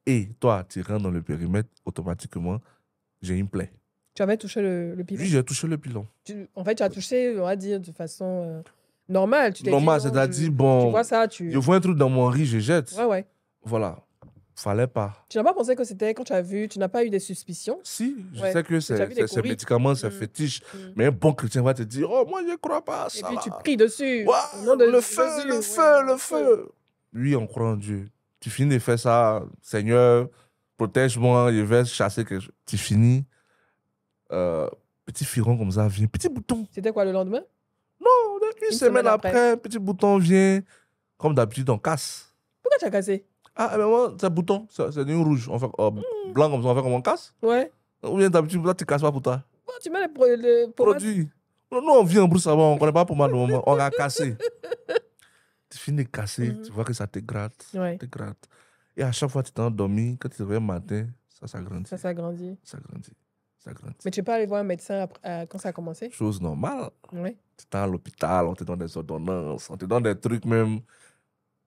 Et toi, tu rentres dans le périmètre, automatiquement, j'ai une plaie. Tu avais touché le pilon? Oui, j'ai touché le pilon. En fait, tu as touché, on va dire, de façon normale. Tu t'es Normal, dit, non, c'est-à-dire, tu bon, vois ça, je vois un truc dans mon riz, je jette. Ouais, ouais. Voilà, fallait pas. Tu n'as pas pensé que c'était quand tu as vu, tu n'as pas eu des suspicions? Si, je Ouais. sais que Tu as vu des ces courriers. médicaments, c'est fétiche. Mais un bon chrétien va te dire, oh, moi, je ne crois pas à ça. Et puis là. tu pries dessus. Ouais, Au nom de le Jésus, feu, le ouais, feu, le feu. Oui, on croit en Dieu. Tu finis de faire ça, Seigneur, protège-moi, je vais chasser quelque chose. Tu finis, petit firon comme ça vient, petit bouton. C'était quoi le lendemain? Non, une semaine après, petit bouton vient. Comme d'habitude, on casse. Pourquoi tu as cassé? Ah, mais moi, c'est bouton, c'est une rouge. On fait, blanc comme ça, on fait comme on casse. Ouais. Ou bien d'habitude, toi, tu casses pas pour toi. Bon, tu mets le pommade. Produit. Nous, on vient en brousse avant, on ne connaît pas pour mal au moment. On a cassé. Tu finis de casser, tu vois que ça te gratte. Ouais. Te gratte. Et à chaque fois que tu t'es endormi, quand tu te réveilles le matin, ça s'agrandit. Ça s'agrandit. Ça grandit. Ça grandit. Mais tu n'es pas allé voir un médecin quand ça a commencé? Chose normale. Oui. Tu es à l'hôpital, on te donne des ordonnances, on te donne des trucs même.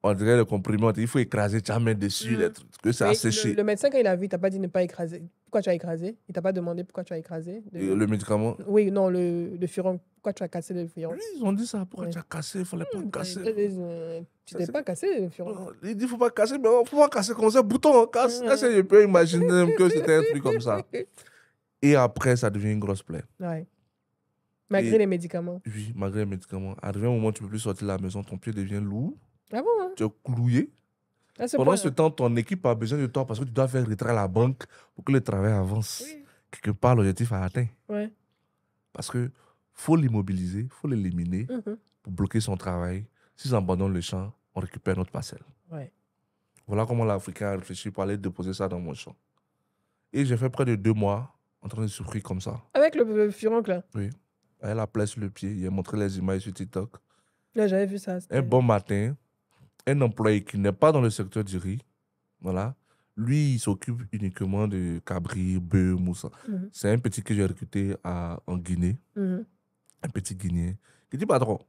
On dirait le comprimé, il faut écraser ta main dessus, les trucs, que ça a séché. Le médecin, quand il a vu, il t'a pas dit ne pas écraser. Pourquoi tu as écrasé? Il t'a pas demandé pourquoi tu as écrasé? Le médicament? Oui, non, le furon. Pourquoi tu as cassé le furon? Oui, ils ont dit ça. Pourquoi tu as cassé? Il ne fallait pas casser. Tu n'es pas cassé le furon. Il dit il ne faut pas casser, mais il ne faut pas casser comme ça. Bouton, on casse. Est-ce que je peux imaginer que c'était un truc comme ça? Et après, ça devient une grosse plaie. Ouais. Malgré les médicaments. Oui, malgré les médicaments. Arrivé un moment où tu ne peux plus sortir de la maison, ton pied devient lourd. Ah bon, hein? Tu es cloué. Pendant ce temps, ton équipe a besoin de toi parce que tu dois faire retrait à la banque pour que le travail avance. Oui. Quelque part, l'objectif a atteint. Ouais. Parce qu'il faut l'immobiliser, il faut l'éliminer pour bloquer son travail. S'ils abandonnent le champ, on récupère notre parcelle. Ouais. Voilà comment l'Africain a réfléchi pour aller déposer ça dans mon champ. Et j'ai fait près de 2 mois en train de souffrir comme ça. Avec le furoncle là? Oui. Elle a placé le pied. Il a montré les images sur TikTok. Là, j'avais vu ça. Un bon matin, un employé qui n'est pas dans le secteur du riz, voilà, lui, il s'occupe uniquement de cabri, bœufs, moussa. C'est un petit que j'ai recruté en Guinée. Un petit Guinéen. Il dit, patron,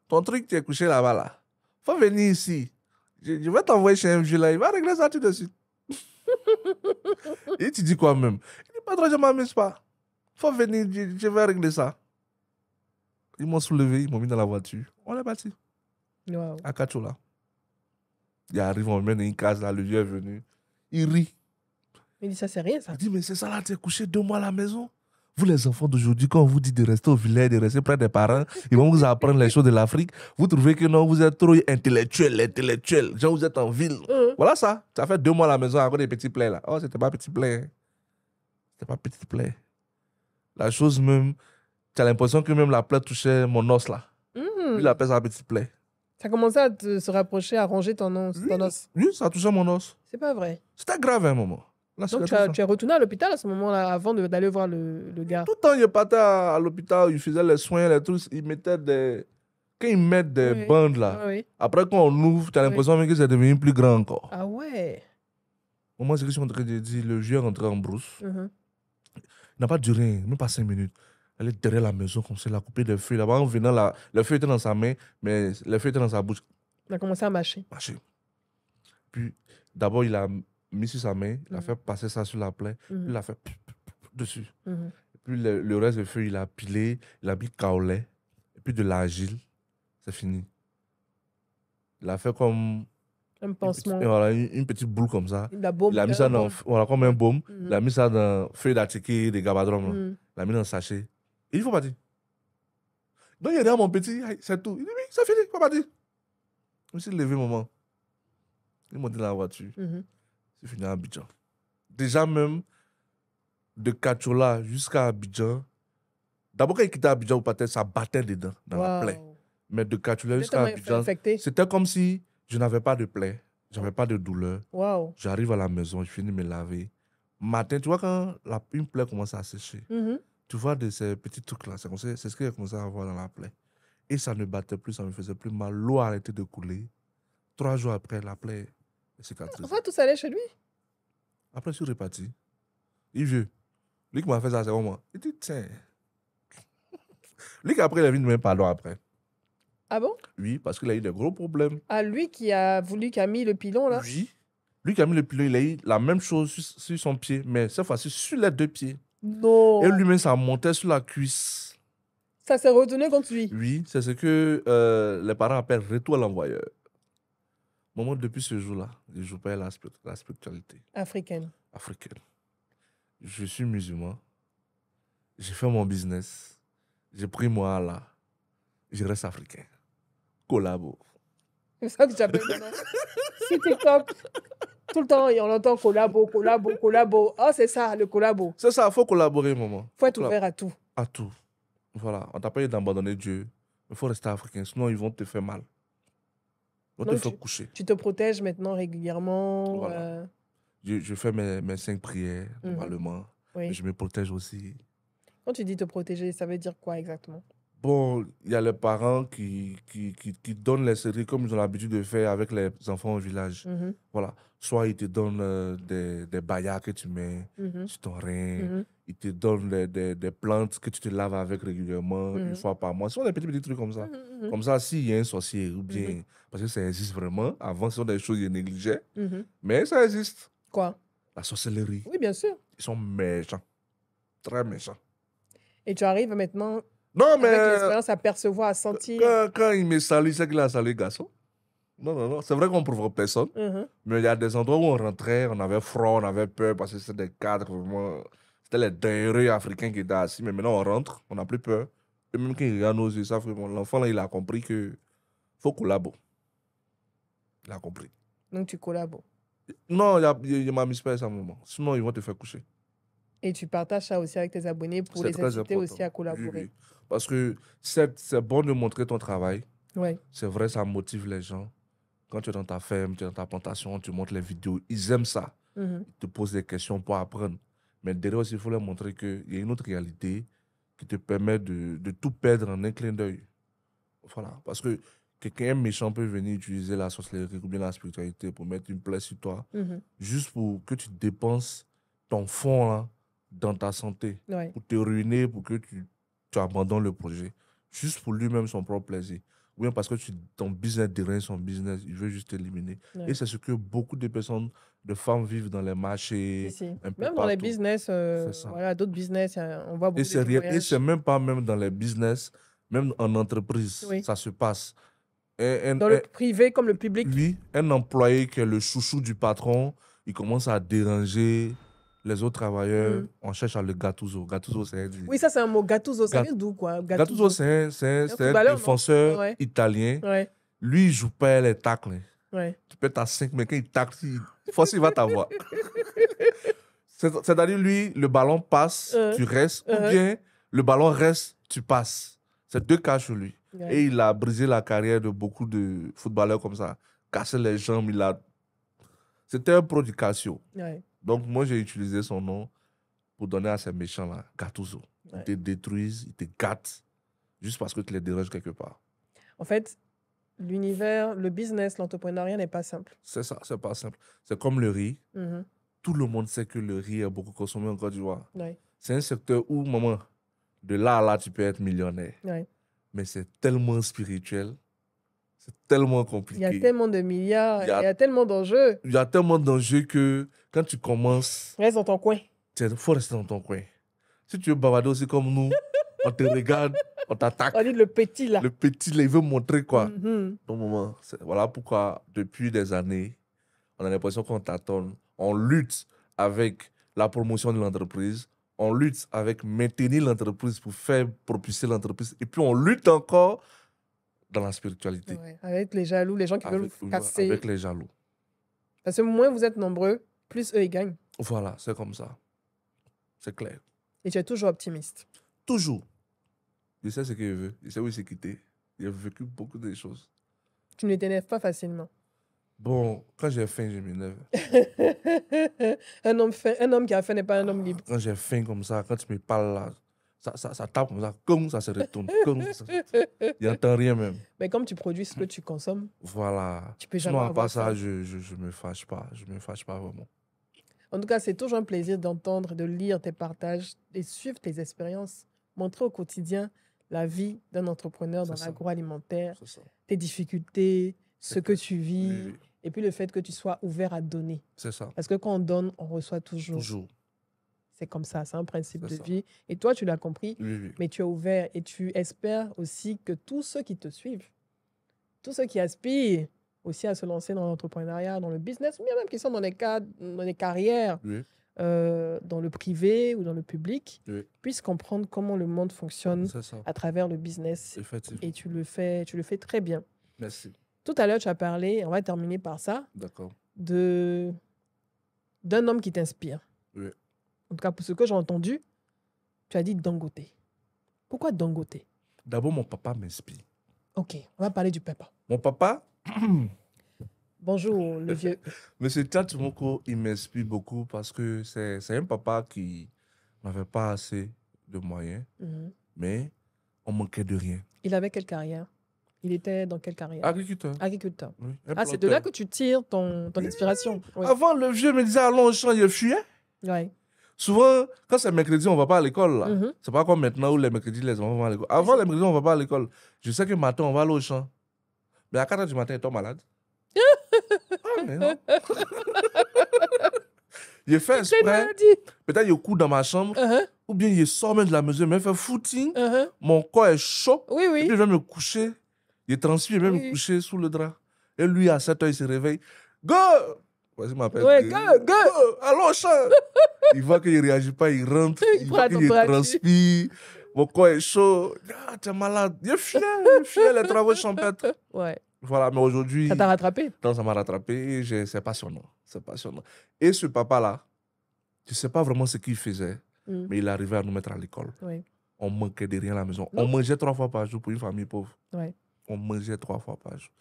ton truc, tu es couché là-bas, là. Faut venir ici. Je vais t'envoyer chez un vieux là. Il va régler ça tout de suite. Et tu dis quoi même? Il dit, patron, je ne m'amuse pas. Faut venir, je vais régler ça. Ils m'ont soulevé, ils m'ont mis dans la voiture. On est parti. Wow. À Kachola. Il arrive, on met dans une case là, le vieux est venu. Il rit. Il dit, ça, c'est rien, ça. Il dit, mais c'est ça là, tu es couché 2 mois à la maison. Vous, les enfants d'aujourd'hui, quand on vous dit de rester au village, de rester près des parents, ils vont vous apprendre les choses de l'Afrique. Vous trouvez que non, vous êtes trop intellectuel. Genre, vous êtes en ville. Voilà ça. Ça fait 2 mois à la maison, encore des petits plaies là. Oh, c'était pas petit plaie. C'était pas petit plaie. La chose même, tu as l'impression que même la plaie touchait mon os là. Lui, il appelle ça petit plaie. Ça commençait à se rapprocher, à ranger ton os. Oui, ça touchait mon os. C'est pas vrai. C'était grave à un moment. Là, donc, tu es retourné à l'hôpital à ce moment-là, avant d'aller voir le gars? Tout le temps, il partait à l'hôpital, il faisait les soins, les trucs, il mettait des... Quand ils mettent des bandes là, après quand on ouvre, tu as l'impression même que c'est devenu plus grand encore. Ah ouais? Moi, c'est ce que je suis en train de dire. Le vieux est rentré en brousse. Il n'a pas duré, même pas 5 minutes. Elle est derrière la maison, comme ça, il a coupé des feuilles. Là-bas, en venant, le feuille était dans sa main, mais le feuille était dans sa bouche. Il a commencé à mâcher. Puis, d'abord, il a mis sur sa main, il a fait passer ça sur la plaie, puis il a fait... dessus. Mhm. Et puis le reste de feuilles, il a pilé, il a mis kaolin, et puis de l'argile. C'est fini. Il a fait comme Un pansement. voilà, une petite boule comme ça. La baume. Il a mis ça Un dans, baume. voilà, comme un Ouais. baume. Mhm. Il a mis ça dans feuille d'attiqué des gabadrom. Là. Mhm. Il a mis dans un sachet. Et il faut partir. Donc il a dit à mon petit, aïe, c'est tout. Il dit, oui, c'est fini, il faut partir. Je me suis levé, maman. Il m'a monté dans la voiture. Mhm. C'est fini à Abidjan. Déjà même, de Kachola jusqu'à Abidjan, d'abord quand il quittait Abidjan, ça battait dedans, dans la plaie. Wow. Mais de Kachola C'était jusqu'à tellement Abidjan, infecté. c'était comme si je n'avais pas de plaie, j'avais pas de douleur. Wow. J'arrive à la maison, je finis de me laver. Matin, tu vois quand une plaie commence à sécher, Mhm. tu vois de ces petits trucs-là, c'est ce qu'il a commencé à avoir dans la plaie. Et ça ne battait plus, ça ne me faisait plus mal. L'eau a arrêté de couler. 3 jours après, la plaie est cicatrisée. Enfin, tout ça allait chez lui. Après, je suis reparti. Il vieux. Lui qui m'a fait ça, c'est moi. Il dit, tiens. Lui qui après, il a vu de même pardon après. Ah bon? Oui, parce qu'il a eu des gros problèmes. Ah, lui qui a mis le pilon, là? Oui. Lui qui a mis le pilon, il a eu la même chose sur son pied, mais cette fois-ci sur les 2 pieds. Non. Et lui-même, ça montait sur la cuisse. Ça s'est retourné contre lui. Oui, c'est ce que les parents appellent retour à l'envoyeur. Maman, depuis ce jour-là, je joue pas la spiritualité Africaine. africaine. Je suis musulman. J'ai fait mon business. J'ai pris moi là. Je reste africain. Collabo. C'est ça que j'appelle maintenant. Sur TikTok, tout le temps, on entend collabo, collabo, collabo. Oh, c'est ça, le collabo. C'est ça, il faut collaborer, maman. Faut être ouvert à tout. À tout. Voilà, on t'a pas dit d'abandonner Dieu. Il faut rester africain, sinon ils vont te faire mal. Ils vont te faire coucher. Tu te protèges maintenant régulièrement. Voilà. Je fais mes 5 prières, normalement. Oui. Mais je me protège aussi. Quand tu dis te protéger, ça veut dire quoi exactement? Bon, il y a les parents qui donnent les séries comme ils ont l'habitude de faire avec les enfants au village. Voilà. Soit ils te donnent des bayas que tu mets sur ton rein. Ils te donnent des plantes que tu te laves avec régulièrement, une fois par mois. Ce sont des petits trucs comme ça. Comme ça, s'il y a un sorcier, ou bien, parce que ça existe vraiment, avant, ce sont des choses qu'ils négligeaient, mais ça existe. Quoi? La sorcellerie. Oui, bien sûr. Ils sont méchants. Très méchants. Et tu arrives maintenant, non, mais avec l'expérience, à percevoir, à sentir. Quand il me salue, c'est qu'il a salué le garçon. Non. C'est vrai qu'on ne provoque personne. Mais il y a des endroits où on rentrait, on avait froid, on avait peur parce que c'était des cadres vraiment. C'était les dingueries africains qui étaient assis. Mais maintenant, on rentre, on n'a plus peur. Et même quand il regarde nos yeux, ça fait l'enfant, là, il a compris qu'il faut collaborer. Il a compris. Donc, tu collabores. Non, il m'a mis pas à ce moment. Sinon, ils vont te faire coucher. Et tu partages ça aussi avec tes abonnés pour les inciter aussi à collaborer. Oui. Parce que c'est bon de montrer ton travail. Ouais. C'est vrai, ça motive les gens. Quand tu es dans ta ferme, tu es dans ta plantation, tu montres les vidéos, ils aiment ça. Ils te posent des questions pour apprendre. Mais derrière aussi, il faut leur montrer qu'il y a une autre réalité qui te permet de tout perdre en un clin d'œil. Voilà. Parce que quelqu'un méchant peut venir utiliser la sorcellerie ou bien la spiritualité pour mettre une plaie sur toi, juste pour que tu dépenses ton fonds là, dans ta santé, pour te ruiner, pour que tu abandonnes le projet, juste pour lui-même son propre plaisir. Ou bien parce que ton business dérange son business, il veut juste t'éliminer. Et c'est ce que beaucoup de personnes, de femmes vivent dans les marchés. Un peu même dans les business, voilà, d'autres business, on voit beaucoup et c'est même pas même dans les business, même en entreprise, ça se passe. Dans le privé comme le public. Oui, un employé qui est le chouchou du patron, il commence à déranger les autres travailleurs. On cherche à le Gattuso. Gattuso, c'est... Oui, ça c'est un mot. Gattuso, ça vient d'où quoi? Gattuso, c'est un défenseur italien. Lui, il joue pas les tacles. Tu peux être à 5, mais quand il tacle, il va t'avoir. C'est-à-dire, lui, le ballon passe, tu restes, ou bien le ballon reste, tu passes. C'est 2 cas chez lui. Et il a brisé la carrière de beaucoup de footballeurs comme ça. Cassé les jambes, C'était un pro du Casio. Donc, moi, j'ai utilisé son nom pour donner à ces méchants-là, Gattuso. Ils te détruisent, ils te gâtent, juste parce que tu les déranges quelque part. En fait, l'univers, le business, l'entrepreneuriat n'est pas simple. C'est ça, c'est pas simple. C'est comme le riz. Tout le monde sait que le riz est beaucoup consommé en Côte d'Ivoire. C'est un secteur où, maman, de là à là, tu peux être millionnaire. Mais c'est tellement spirituel. C'est tellement compliqué. Il y a tellement de milliards, il y a tellement d'enjeux. Il y a tellement d'enjeux que quand tu commences... Reste dans ton coin. Il faut rester dans ton coin. Si tu veux bavarder aussi comme nous, on te regarde, on t'attaque. On dit le petit là. Le petit, là, il veut montrer quoi. Mhm. Au moment. Voilà pourquoi, depuis des années, on a l'impression qu'on tâtonne. On lutte avec la promotion de l'entreprise. On lutte avec maintenir l'entreprise pour faire propulser l'entreprise. Et puis, on lutte encore dans la spiritualité. Ouais, avec les jaloux, les gens qui veulent vous casser. Avec les jaloux. Parce que moins vous êtes nombreux, plus eux, ils gagnent. Voilà, c'est comme ça. C'est clair. Et tu es toujours optimiste. Toujours. Je sais ce qu'il veut. Je sais où il s'est quitté. Il a vécu beaucoup de choses. Tu ne t'énerves pas facilement. Bon, quand j'ai faim, je m'énerve. un homme qui a faim n'est pas un homme libre. Quand j'ai faim comme ça, quand tu me parles là, ça tape comme ça, comme ça se retourne. Il n'entend rien même. Mais comme tu produis ce que tu consommes, voilà. Tu peux jamais Sinon, à part avoir ça, ça. je me fâche pas. Je me fâche pas vraiment. En tout cas, c'est toujours un plaisir d'entendre, de lire tes partages et suivre tes expériences, montrer au quotidien la vie d'un entrepreneur dans C'est ça. l'agroalimentaire, C'est ça. tes difficultés, ce que tu vis, Oui, oui. et puis le fait que tu sois ouvert à donner. C'est ça. Parce que quand on donne, on reçoit toujours. Toujours. C'est comme ça, c'est un principe C'est de ça. vie. Et toi, tu l'as compris, Oui, oui. mais tu es ouvert et tu espères aussi que tous ceux qui te suivent, tous ceux qui aspirent aussi à se lancer dans l'entrepreneuriat, dans le business, ou bien même qui sont dans les carrières, Oui. dans le privé ou dans le public, Oui. puissent comprendre comment le monde fonctionne C'est ça. à travers le business. Effectivement. Et tu le fais très bien. Merci. Tout à l'heure, tu as parlé, on va terminer par ça, D'accord. d'un homme qui t'inspire. Oui. En tout cas, pour ce que j'ai entendu, tu as dit Dangote. Pourquoi Dangote? D'abord, mon papa m'inspire. Ok, on va parler du papa. Mon papa, Bonjour, le vieux. Monsieur Tchatumoko, il m'inspire beaucoup parce que c'est un papa qui n'avait pas assez de moyens, Mhm. mais on manquait de rien. Il avait quelle carrière? Il était dans quelle carrière? Agriculteur. Agriculteur. Oui, Ah, c'est de là que tu tires ton inspiration. Oui. Avant, le vieux me disait allons au champ, il fuyait. Ouais. Souvent, quand c'est mercredi, on ne va pas à l'école. Là. Mhm. C'est pas comme maintenant où les mercredis, les enfants vont à l'école. Avant, les mercredis, on ne va pas à l'école. Je sais que matin, on va aller au champ. Mais à 4 h du matin, il tombe malade. Ah, mais non. Il fait C'est exprès. maladie. Peut-être il court dans ma chambre. Uh-huh, Ou bien il sort même de la maison, mais il fait footing. uh-huh. Mon corps est chaud. Oui, Et oui. puis il va me coucher. Il transpire, il va Oui. me coucher sous le drap. Et lui, à 7 h, il se réveille. Go! Voici ma pète. Ouais, go! Allons au champ! Il voit qu'il ne réagit pas, il rentre. Il Il prend voit la qu'il température. transpire. Mon corps est chaud. Ah, tu es malade. Il est fier, les travaux champêtres. Ouais. Voilà, mais aujourd'hui, Ça t'a rattrapé? non, ça m'a rattrapé. Et c'est passionnant. C'est passionnant. Et ce papa-là, je ne sais pas vraiment ce qu'il faisait, Mm. mais il arrivait à nous mettre à l'école. Oui. On manquait de rien à la maison. Non. On mangeait 3 fois par jour pour une famille pauvre. Ouais. On mangeait 3 fois par jour.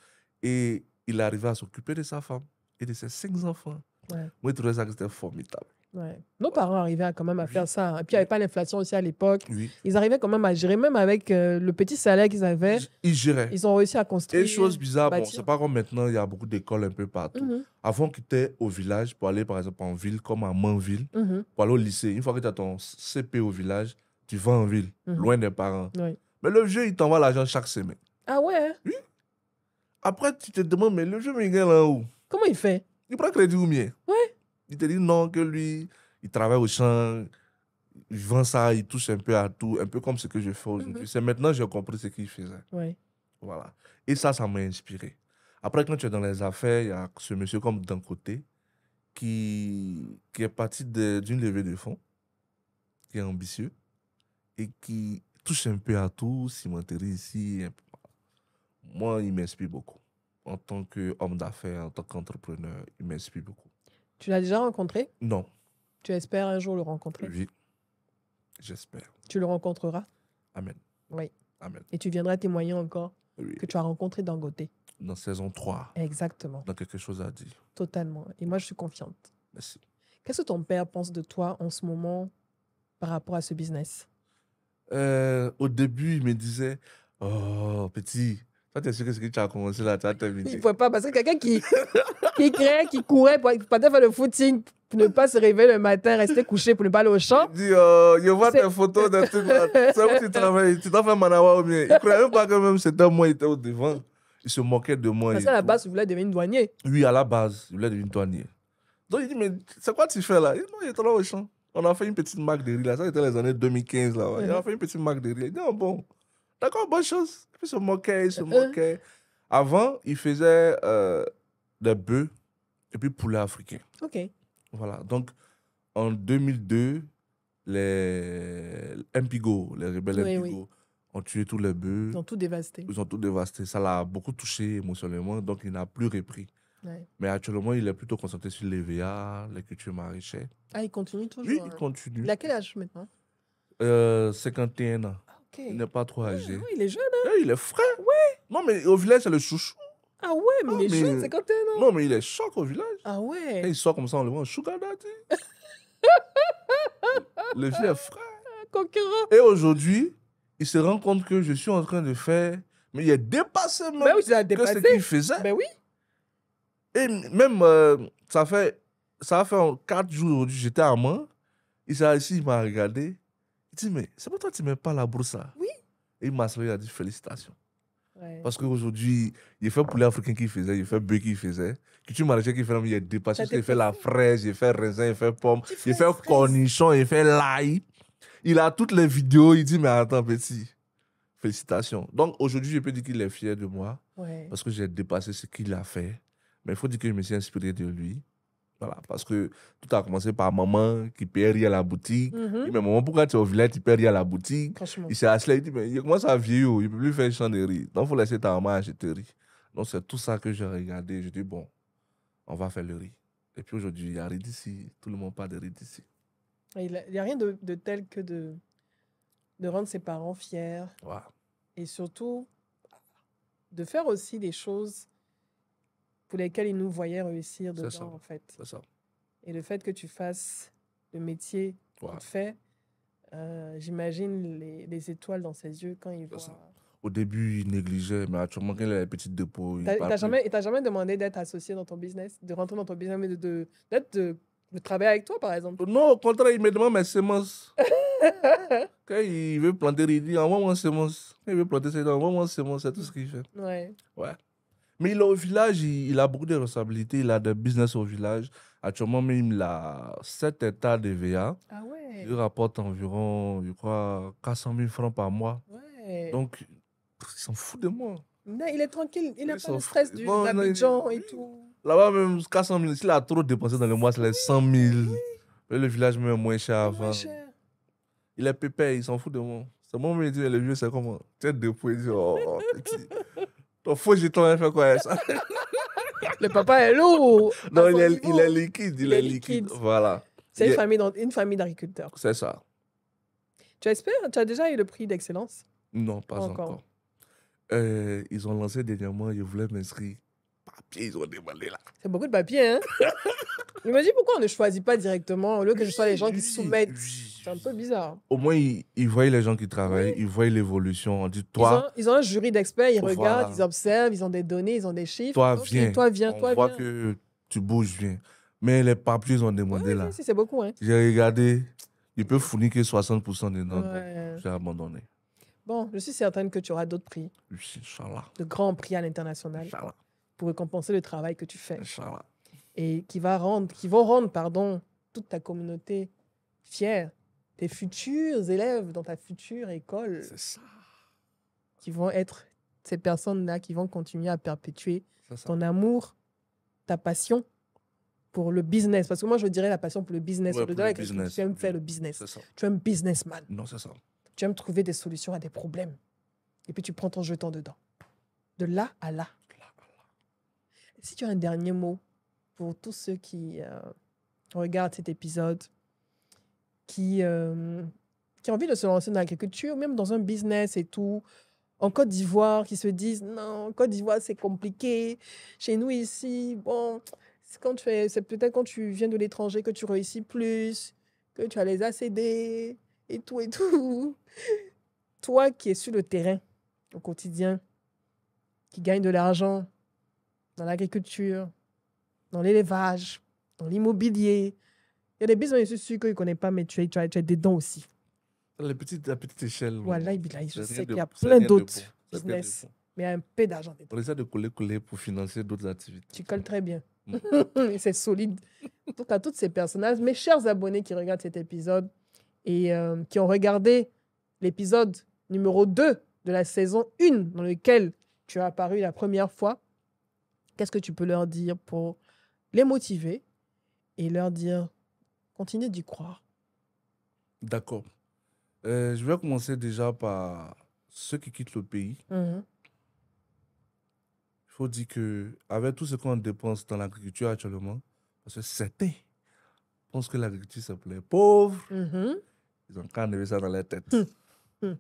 Et il arrivait à s'occuper de sa femme et de ses 5 enfants. Ouais. Moi, je trouvais ça que c'était formidable. Ouais. Nos parents arrivaient quand même à faire ça. Et puis, il n'y avait pas l'inflation aussi à l'époque. Oui. Ils arrivaient quand même à gérer, même avec le petit salaire qu'ils avaient. Il gérait. Ils ont réussi à construire. Et chose bizarre, bon, bâtir. c'est pas comme maintenant, il y a beaucoup d'écoles un peu partout. Mhm, Avant que tu étais au village, pour aller par exemple en ville, comme à Manville, mhm, pour aller au lycée, une fois que tu as ton CP au village, tu vas en ville, mhm. loin des parents. Ouais. Mais le vieux, il t'envoie l'argent chaque semaine. Ah ouais? Après, tu te demandes, mais le vieux, il gagne là où? Comment il fait? Il prend crédit ou bien? Ouais. Il te dit non, que lui, il travaille au champ, il vend ça, il touche un peu à tout, un peu comme ce que je fais aujourd'hui. C'est maintenant que j'ai compris ce qu'il faisait. Ouais. Voilà. Et ça m'a inspiré. Après, quand tu es dans les affaires, il y a ce monsieur comme d'un côté qui est parti d'une levée de fonds, qui est ambitieux et qui touche un peu à tout, cimenterie ici. Moi, il m'inspire beaucoup. En tant qu'homme d'affaires, en tant qu'entrepreneur, il m'inspire beaucoup. Tu l'as déjà rencontré? Non. Tu espères un jour le rencontrer? Oui. J'espère. Tu le rencontreras? Amen. Oui. Amen. Et tu viendras témoigner encore Oui. que tu as rencontré Dangote. Dans saison 3, Exactement. dans quelque chose à dire. Totalement. Et moi, je suis confiante. Merci. Qu'est-ce que ton père pense de toi en ce moment par rapport à ce business? Au début, il me disait, oh, petit, toi, t'es sûr que ce que tu as commencé là, tu as terminé. Il ne pouvait pas, parce que quelqu'un qui créait, qui courait pour faire le footing, pour ne pas se réveiller le matin, rester couché pour ne pas aller au champ. Il dit, je vois C'est- tes photos de trucs là. C'est où tu travailles, tu t'as fait manawa ou bien. Il ne croyait même pas que même c'était moi, il était au devant. Il se moquait de moi. Parce et qu'à la tout. base, tu voulais devenir douanier. Oui, à la base, il voulait devenir douanier. Donc il dit, mais c'est quoi tu fais là? Il dit, non, il est là au champ. On a fait une petite marque de riz, là. Ça, c'était les années 2015, là. Ouais. Il a fait une petite marque de riz. Il dit, oh, bon, d'accord, bonne chose. Et puis, il se moquait. Avant, il faisait des bœufs et puis poulet africain. OK. Voilà. Donc, en 2002, les Mpigo, les rebelles Mpigo, ont tué tous les bœufs. Ils ont tout dévasté. Ils ont tout dévasté. Ça l'a beaucoup touché émotionnellement, donc il n'a plus repris. Ouais. Mais actuellement, il est plutôt concentré sur les VA, les cultures maraîchères. Ah, il continue toujours? Oui, il continue. Il a quel âge maintenant? 51 ans. Ah, OK. Il n'est pas trop âgé. Ouais, il est jeune, hein? Il est frais. Ouais. Non, mais au village, c'est le chouchou. Ah ouais, mais il est jeune, 51 ans. Non, mais il est choc au village. Ah ouais. Quand il sort comme ça, on le voit en sugar daddy. Le vieux est frais. Concurrent. Et aujourd'hui, il se rend compte que je suis en train de faire... Mais il est dépassé même Ben oui, il a que dépassé. ce qu'il faisait. Ben oui. Et même, ça fait 4 jours aujourd'hui, j'étais à Mans. Il s'est assis, il m'a regardé. Il dit, mais c'est pour toi que tu ne mets pas la bourse là? Oui. Et il m'a salué, il a dit, félicitations. Ouais. Parce qu'aujourd'hui, il fait poulet africain qu'il faisait, il fait bœuf qu'il faisait. Culture maraîchère qu'il fait, il est dépassé. Il fait la fraise, il fait raisin, il fait pomme, il fait cornichon, il fait l'ail. Il a toutes les vidéos, il dit, mais attends, petit, félicitations. Donc aujourd'hui, je peux dire qu'il est fier de moi. Ouais. Parce que j'ai dépassé ce qu'il a fait. Mais il faut dire que je me suis inspiré de lui. Voilà, parce que tout a commencé par maman qui paye rien à la boutique. Il dit, mais maman, pourquoi tu es au village, tu payes rien à la boutique? Il s'est assis là, il dit, mais il commence à vieillir, il ne peut plus faire champ de riz. Donc, il faut laisser ta maman acheter riz. Donc, c'est tout ça que j'ai regardé. Je dis, bon, on va faire le riz. Et puis aujourd'hui, il y a riz d'ici. Tout le monde parle de riz d'ici. Il n'y a rien de tel que de rendre ses parents fiers. Ouais. Et surtout, de faire aussi des choses pour lesquelles ils nous voyaient réussir dedans, ça. en fait. C'est ça. Et le fait que tu fasses le métier qu'on te fait, j'imagine les étoiles dans ses yeux quand il voit... Ça. Au début, il négligeait, mais actuellement, quand il a les petites dépôts, il T'as jamais demandé d'être associé dans ton business, de rentrer dans ton business, mais de travailler avec toi, par exemple? Non, au contraire, il me demande mes semences. Quand il veut planter, il dit, envoie-moi semences. Quand il veut planter, c'est envoie-moi semences, c'est tout ce qu'il fait. Ouais. Mais il est au village, il a beaucoup de responsabilités, il a des business au village. Actuellement, même, il a 7 hectares de VA. Ah ouais. Il rapporte environ, je crois, 400 000 francs par mois. Ouais. Donc, il s'en fout de moi. Non, il est tranquille, il n'a pas le stress d'Abidjan et tout. Là-bas, même 400 000, s'il a trop dépensé dans le mois, c'est les 100 000. Mais le village, même moins cher avant. Il est pépé, il s'en fout de moi. C'est moi, mais il dit, le vieux, c'est comment? Tu es dépôt, il dit, oh, petit. Ton faux jeton, il fait quoi ça? Le papa est lourd. Non, il est liquide. Il est liquide. Voilà. C'est une famille d'agriculteurs. C'est ça. Tu espères? Tu as déjà eu le prix d'excellence? Non, pas encore. Ils ont lancé dernièrement, ils voulaient m'inscrire. Papier, ils ont demandé là. C'est beaucoup de papier, hein? Je me dis pourquoi on ne choisit pas directement au lieu que ce soit les gens qui soumettent. C'est un peu bizarre. Au moins, ils voient les gens qui travaillent, ils voient l'évolution. On dit, toi. Ils ont un jury d'experts, ils regardent, ils observent, ils ont des données, ils ont des chiffres. Toi, okay, viens. On voit que tu bouges, viens. Mais les papiers, ils ont demandé là. Si, c'est beaucoup, hein. J'ai regardé, ils peuvent fournir que 60% des notes. J'ai abandonné. Bon, je suis certaine que tu auras d'autres prix. Inch'Allah. De grands prix à l'international. Inch'Allah. Pour récompenser le travail que tu fais. Inch'Allah. Et qui vont rendre toute ta communauté fière. Tes futurs élèves dans ta future école. C'est ça. Qui vont être ces personnes-là qui vont continuer à perpétuer ton amour, ta passion pour le business. Parce que moi, je dirais la passion pour le business. Ouais, tu aimes faire le business. C'est ça. Tu es un businessman. Non, c'est ça. Tu aimes trouver des solutions à des problèmes. Et puis tu prends ton jeton dedans. De là à là. Si tu as un dernier mot pour tous ceux qui regardent cet épisode, qui ont envie de se lancer dans l'agriculture, même dans un business et tout, en Côte d'Ivoire, qui se disent « Non, Côte d'Ivoire, c'est compliqué. Chez nous, ici, bon, c'est peut-être quand tu viens de l'étranger que tu réussis plus, que tu as les ACD et tout et tout. » Toi qui es sur le terrain au quotidien, qui gagne de l'argent dans l'agriculture, dans l'élevage, dans l'immobilier, il y a des business, je suis sûr que je ne connais pas, mais tu es dedans aussi. La petite échelle. Voilà, je sais qu'il y a plein d'autres business, mais il y a un peu d'argent dedans. On essaie de coller pour financer d'autres activités. Tu colles très bien. C'est solide. Donc, à toutes ces personnages, mes chers abonnés qui regardent cet épisode et qui ont regardé l'épisode numéro 2 de la saison 1 dans lequel tu as apparu la première fois, qu'est-ce que tu peux leur dire pour les motiver et leur dire, continuez d'y croire? D'accord. Je vais commencer déjà par ceux qui quittent le pays. Mhm. Il faut dire qu'avec tout ce qu'on dépense dans l'agriculture actuellement, parce que certains pensent que l'agriculture, c'est pour les pauvres, Mhm. ils ont qu'à enlever ça dans leur tête. Hmm.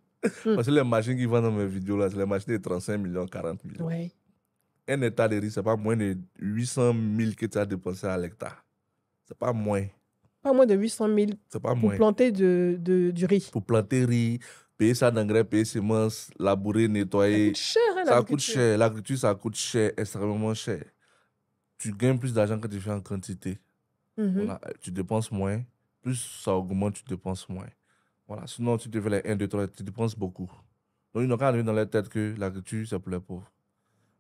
Parce que les machines qui vendent dans mes vidéos, là, c'est les machines de 35 millions, 40 millions. Ouais. Un hectare de riz, c'est pas moins de 800 000 que tu as dépensé à l'hectare. C'est pas moins. Pas moins de 800 000 C'est pas pour moins. planter du riz. Pour planter riz, payer ça d'engrais, payer semences, labourer, Ça nettoyer. coûte cher, hein, Ça coûte l'agriculture. cher. L'agriculture, ça coûte cher, extrêmement cher. Tu gagnes plus d'argent que tu fais en quantité. Mhm. Voilà, tu dépenses moins. Plus ça augmente, tu dépenses moins. Voilà. Sinon, tu te fais les 1, 2, 3, tu dépenses beaucoup. Donc, ils n'ont qu'à arriver dans leur tête que l'agriculture, c'est pour les pauvres.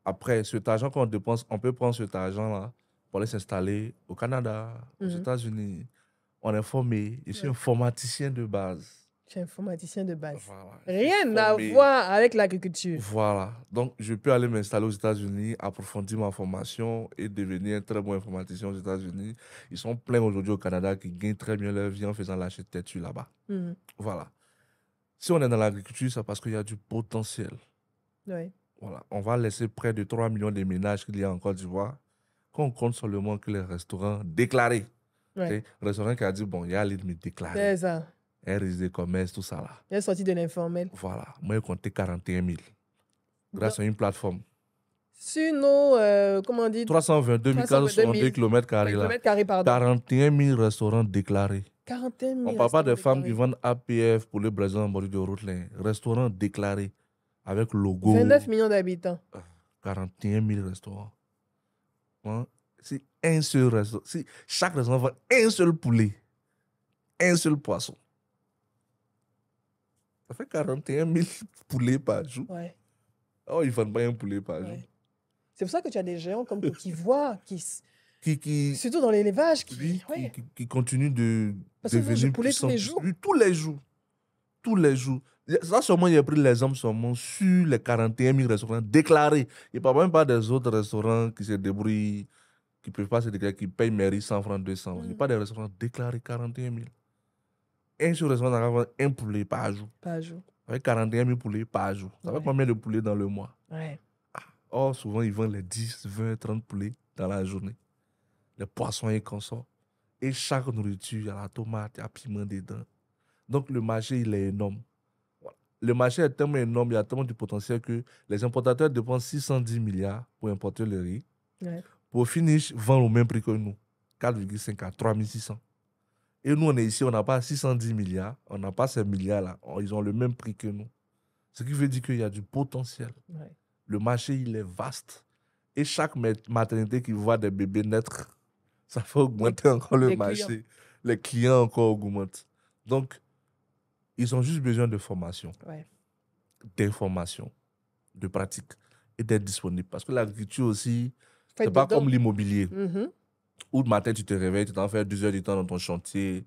Après, cet argent qu'on dépense, on peut prendre cet argent-là pour aller s'installer au Canada, aux Mhm. États-Unis. On est formé. Je suis Ouais. informaticien de base. Je suis informaticien de base. Voilà. Je suis Rien à formé. voir avec l'agriculture. Voilà. Donc, je peux aller m'installer aux États-Unis, approfondir ma formation et devenir un très bon informaticien aux États-Unis. Ils sont pleins aujourd'hui au Canada qui gagnent très bien leur vie en faisant l'architecture là-bas. Mhm. Voilà. Si on est dans l'agriculture, c'est parce qu'il y a du potentiel. Ouais. Voilà. On va laisser près de 3 millions de ménages qu'il y a en Côte d'Ivoire, qu'on compte seulement que les restaurants déclarés. Ouais. Le restaurant qui a dit, bon, il y a l'île déclaré. C'est ça. Un risque de commerce, tout ça là. Il est sorti de l'informel. Voilà. Moi, j'ai compté 41 000. Grâce à une plateforme. Sur nos, comment on dit, 322 462 km². ouais, kilomètres carrés, pardon. 41 000 restaurants déclarés. 41 000 On ne parle pas des restaurants femmes qui déclarés. vendent APF pour le Brésil en bord de route. Les restaurants déclarés avec logo. 29 millions d'habitants. 41 000 restaurants. Hein? C'est un seul restaurant. Si chaque restaurant vend un seul poulet, un seul poisson, ça fait 41 000 poulets par jour. Ouais. Oh, ils ne vendent pas un poulet par jour. Ouais. C'est pour ça que tu as des géants comme Côte d'Ivoire Qui, surtout dans l'élevage, oui, ouais. qui continuent de Parce que mange devenir du poulet tous les puissants. jours. Oui, tous les jours. Tous les jours. Ça, seulement, il a pris l'exemple seulement sur les 41 000 restaurants déclarés. Il ne parle même pas des autres restaurants qui se débrouillent, qui ne peuvent pas se déclarer, qui payent mairie 100 francs, 200. Il n'y a pas de restaurants déclarés 41 000. Un seul restaurant va avoir un poulet par jour. Par jour. Avec 41 000 poulets par jour. Ça fait combien de poulets dans le mois? Ouais. Or, souvent, ils vendent les 10, 20, 30 poulets dans la journée. Les poissons et consorts. Et chaque nourriture, il y a la tomate, il y a piment dedans. Donc, le marché, il est énorme. Voilà. Le marché est tellement énorme, il y a tellement de potentiel que les importateurs dépensent 610 milliards pour importer le riz. Ouais. Pour finish, vendre au même prix que nous. 4,5 à 3600. Et nous, on est ici, on n'a pas 610 milliards, on n'a pas ces milliards-là. Ils ont le même prix que nous. Ce qui veut dire qu'il y a du potentiel. Ouais. Le marché, il est vaste. Et chaque maternité qui voit des bébés naître, ça fait augmenter encore le marché. Clients. Les clients encore augmentent. Donc, ils ont juste besoin de formation, Ouais. d'information, de pratique et d'être disponible. Parce que l'agriculture aussi, Faut c'est être pas dedans. comme l'immobilier. Mhm. Où le matin, tu te réveilles, tu t'en fais 2 heures du temps dans ton chantier.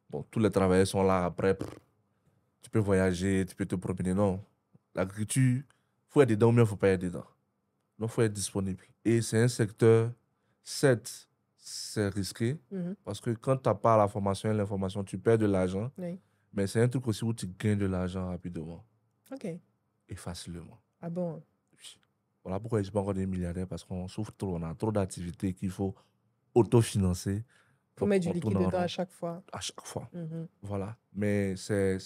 Bon, tous les travailleurs sont là après. Tu peux voyager, tu peux te promener. Non. L'agriculture, il faut être dedans ou bien il ne faut pas être dedans. Donc, il faut être disponible. Et c'est un secteur, certes, c'est risqué. Mhm. Parce que quand tu n'as pas la formation et l'information, tu perds de l'argent. Oui. Mais c'est un truc aussi où tu gagnes de l'argent rapidement OK. et facilement. Ah bon? Oui. Voilà pourquoi je ne suis pas encore des milliardaires, parce qu'on souffre trop, on a trop d'activités qu'il faut autofinancer. Faut Donc, mettre du on liquide tourne en dedans à rond chaque fois. à chaque fois. Mhm. Voilà. Mais c'est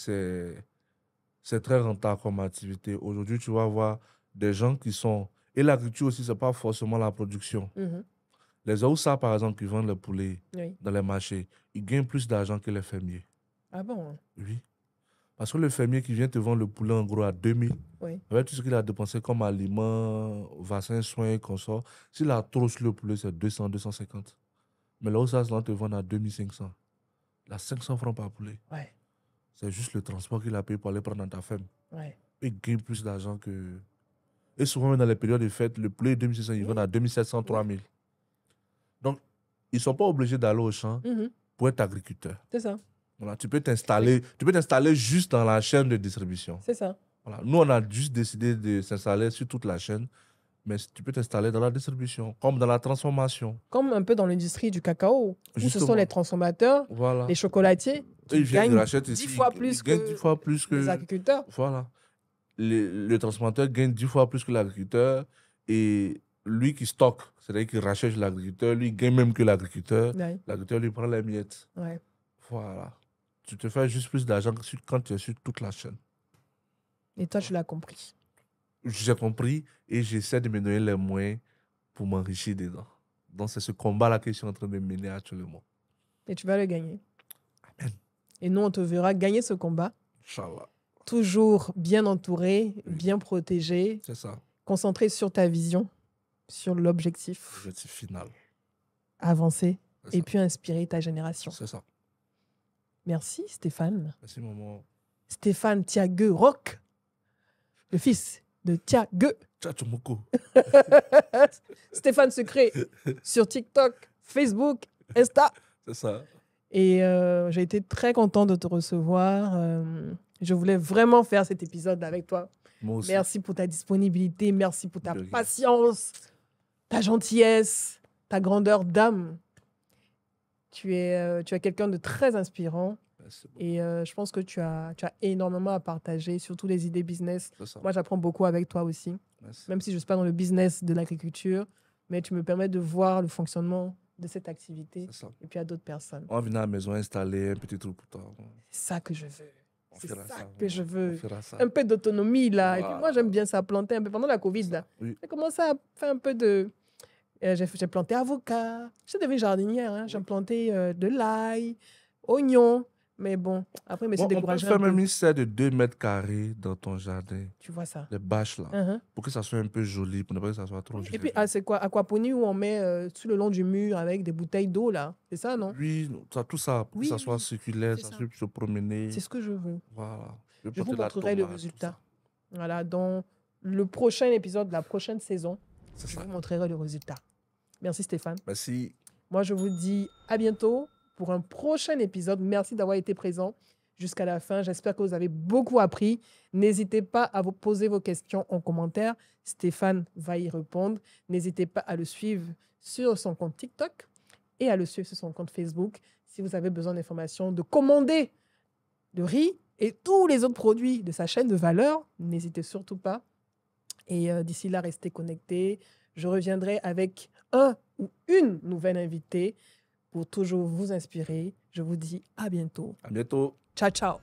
très rentable comme activité. Aujourd'hui, tu vas voir des gens qui sont... Et l'agriculture aussi, ce n'est pas forcément la production. Mhm. Les Aoussa, par exemple, qui vendent les poulets Oui. dans les marchés, ils gagnent plus d'argent que les fermiers. Ah bon? Oui. Parce que le fermier qui vient te vendre le poulet en gros à 2000, Oui. avec tout ce qu'il a dépensé comme aliments, vaccins, soins et consorts, s'il a trop sur le poulet, c'est 200, 250. Mais là où ça te vend à 2500. Il a 500 francs par poulet. Ouais. C'est juste le transport qu'il a payé pour aller prendre dans ta ferme. Ouais. Il gagne plus d'argent que... Et souvent, même dans les périodes de fête, le poulet 2600, il vend à 2700, 3000. Donc, ils ne sont pas obligés d'aller au champ Mhm. pour être agriculteurs. C'est ça. Voilà, tu peux t'installer juste dans la chaîne de distribution. C'est ça. Voilà. Nous, on a juste décidé de s'installer sur toute la chaîne, mais tu peux t'installer dans la distribution, comme dans la transformation. Comme un peu dans l'industrie du cacao, où ce sont Justement. les transformateurs, Voilà. les chocolatiers, Eux, qui ils viennent, ils gagnent rachètent 10 ici, fois ils plus gagnent que 10 fois plus les que... agriculteurs. Voilà. Le transformateur gagne 10 fois plus que l'agriculteur, et lui qui stocke, c'est-à-dire qu'il rachète l'agriculteur, lui il gagne même que l'agriculteur. Ouais. L'agriculteur lui prend les miettes. Ouais. Voilà. Tu te fais juste plus d'argent quand tu es sur toute la chaîne. Et toi, tu l'as compris. J'ai compris et j'essaie de me donner les moyens pour m'enrichir dedans. Donc c'est ce combat-là que je suis en train de mener actuellement. Et tu vas le gagner. Amen. Et nous, on te verra gagner ce combat. Inch'Allah. Toujours bien entouré, bien protégé, C'est ça. concentré sur ta vision, sur l'objectif, L'objectif final. avancer C'est et ça. puis inspirer ta génération. C'est ça. Merci Stéphane. Merci, maman. Stéphane Tiague Rock, le fils de Tiague. Tchatchoumoko. Stéphane Secret sur TikTok, Facebook, Insta. C'est ça. Et j'ai été très contente de te recevoir. Je voulais vraiment faire cet épisode avec toi. Moi aussi. Merci pour ta disponibilité, merci pour ta De rien. patience, ta gentillesse, ta grandeur d'âme. Tu es quelqu'un de très inspirant Merci beaucoup. et je pense que tu as énormément à partager, surtout les idées business. C'est ça. Moi, j'apprends beaucoup avec toi aussi, Merci. même si je ne suis pas dans le business de l'agriculture, mais tu me permets de voir le fonctionnement de cette activité C'est ça. et puis à d'autres personnes. On va venir à la maison installer un petit truc pour toi. C'est ça que je veux. On C'est fera ça ça, que je veux. On fera ça. Un peu d'autonomie, là. Et puis moi, Voilà. j'aime bien ça, planter un peu. Pendant la Covid, là, Oui. j'ai commencé à faire un peu de... j'ai planté avocat. Je devenue jardinière. Hein. J'ai planté de l'ail, oignons. Mais bon, après, je me suis Bon, on peut découragée faire un peu. même une serre de 2 mètres carrés dans ton jardin. Tu vois ça. Les bâches là. Uh-huh. Pour que ça soit un peu joli, pour ne pas que ça soit trop joli. Et puis, c'est quoi? Aquaponie où on met tout le long du mur avec des bouteilles d'eau, là. C'est ça, non? Oui, tout ça, pour Oui, que ça soit oui, circulaire, c'est ça ça. puisse se promener. C'est ce que je veux. Voilà. Je vous porter la montrerai le tomate, tout résultat. ça. Voilà, dans le prochain épisode de la prochaine saison, C'est je ça. vous montrerai le résultat. Merci Stéphane. Merci. Moi, je vous dis à bientôt pour un prochain épisode. Merci d'avoir été présent jusqu'à la fin. J'espère que vous avez beaucoup appris. N'hésitez pas à vous poser vos questions en commentaire. Stéphane va y répondre. N'hésitez pas à le suivre sur son compte TikTok et à le suivre sur son compte Facebook. Si vous avez besoin d'informations, de commander de riz et tous les autres produits de sa chaîne de valeur, n'hésitez surtout pas. Et d'ici là, restez connectés. Je reviendrai avec un ou une nouvelle invitée pour toujours vous inspirer. Je vous dis à bientôt. À bientôt. Ciao, ciao.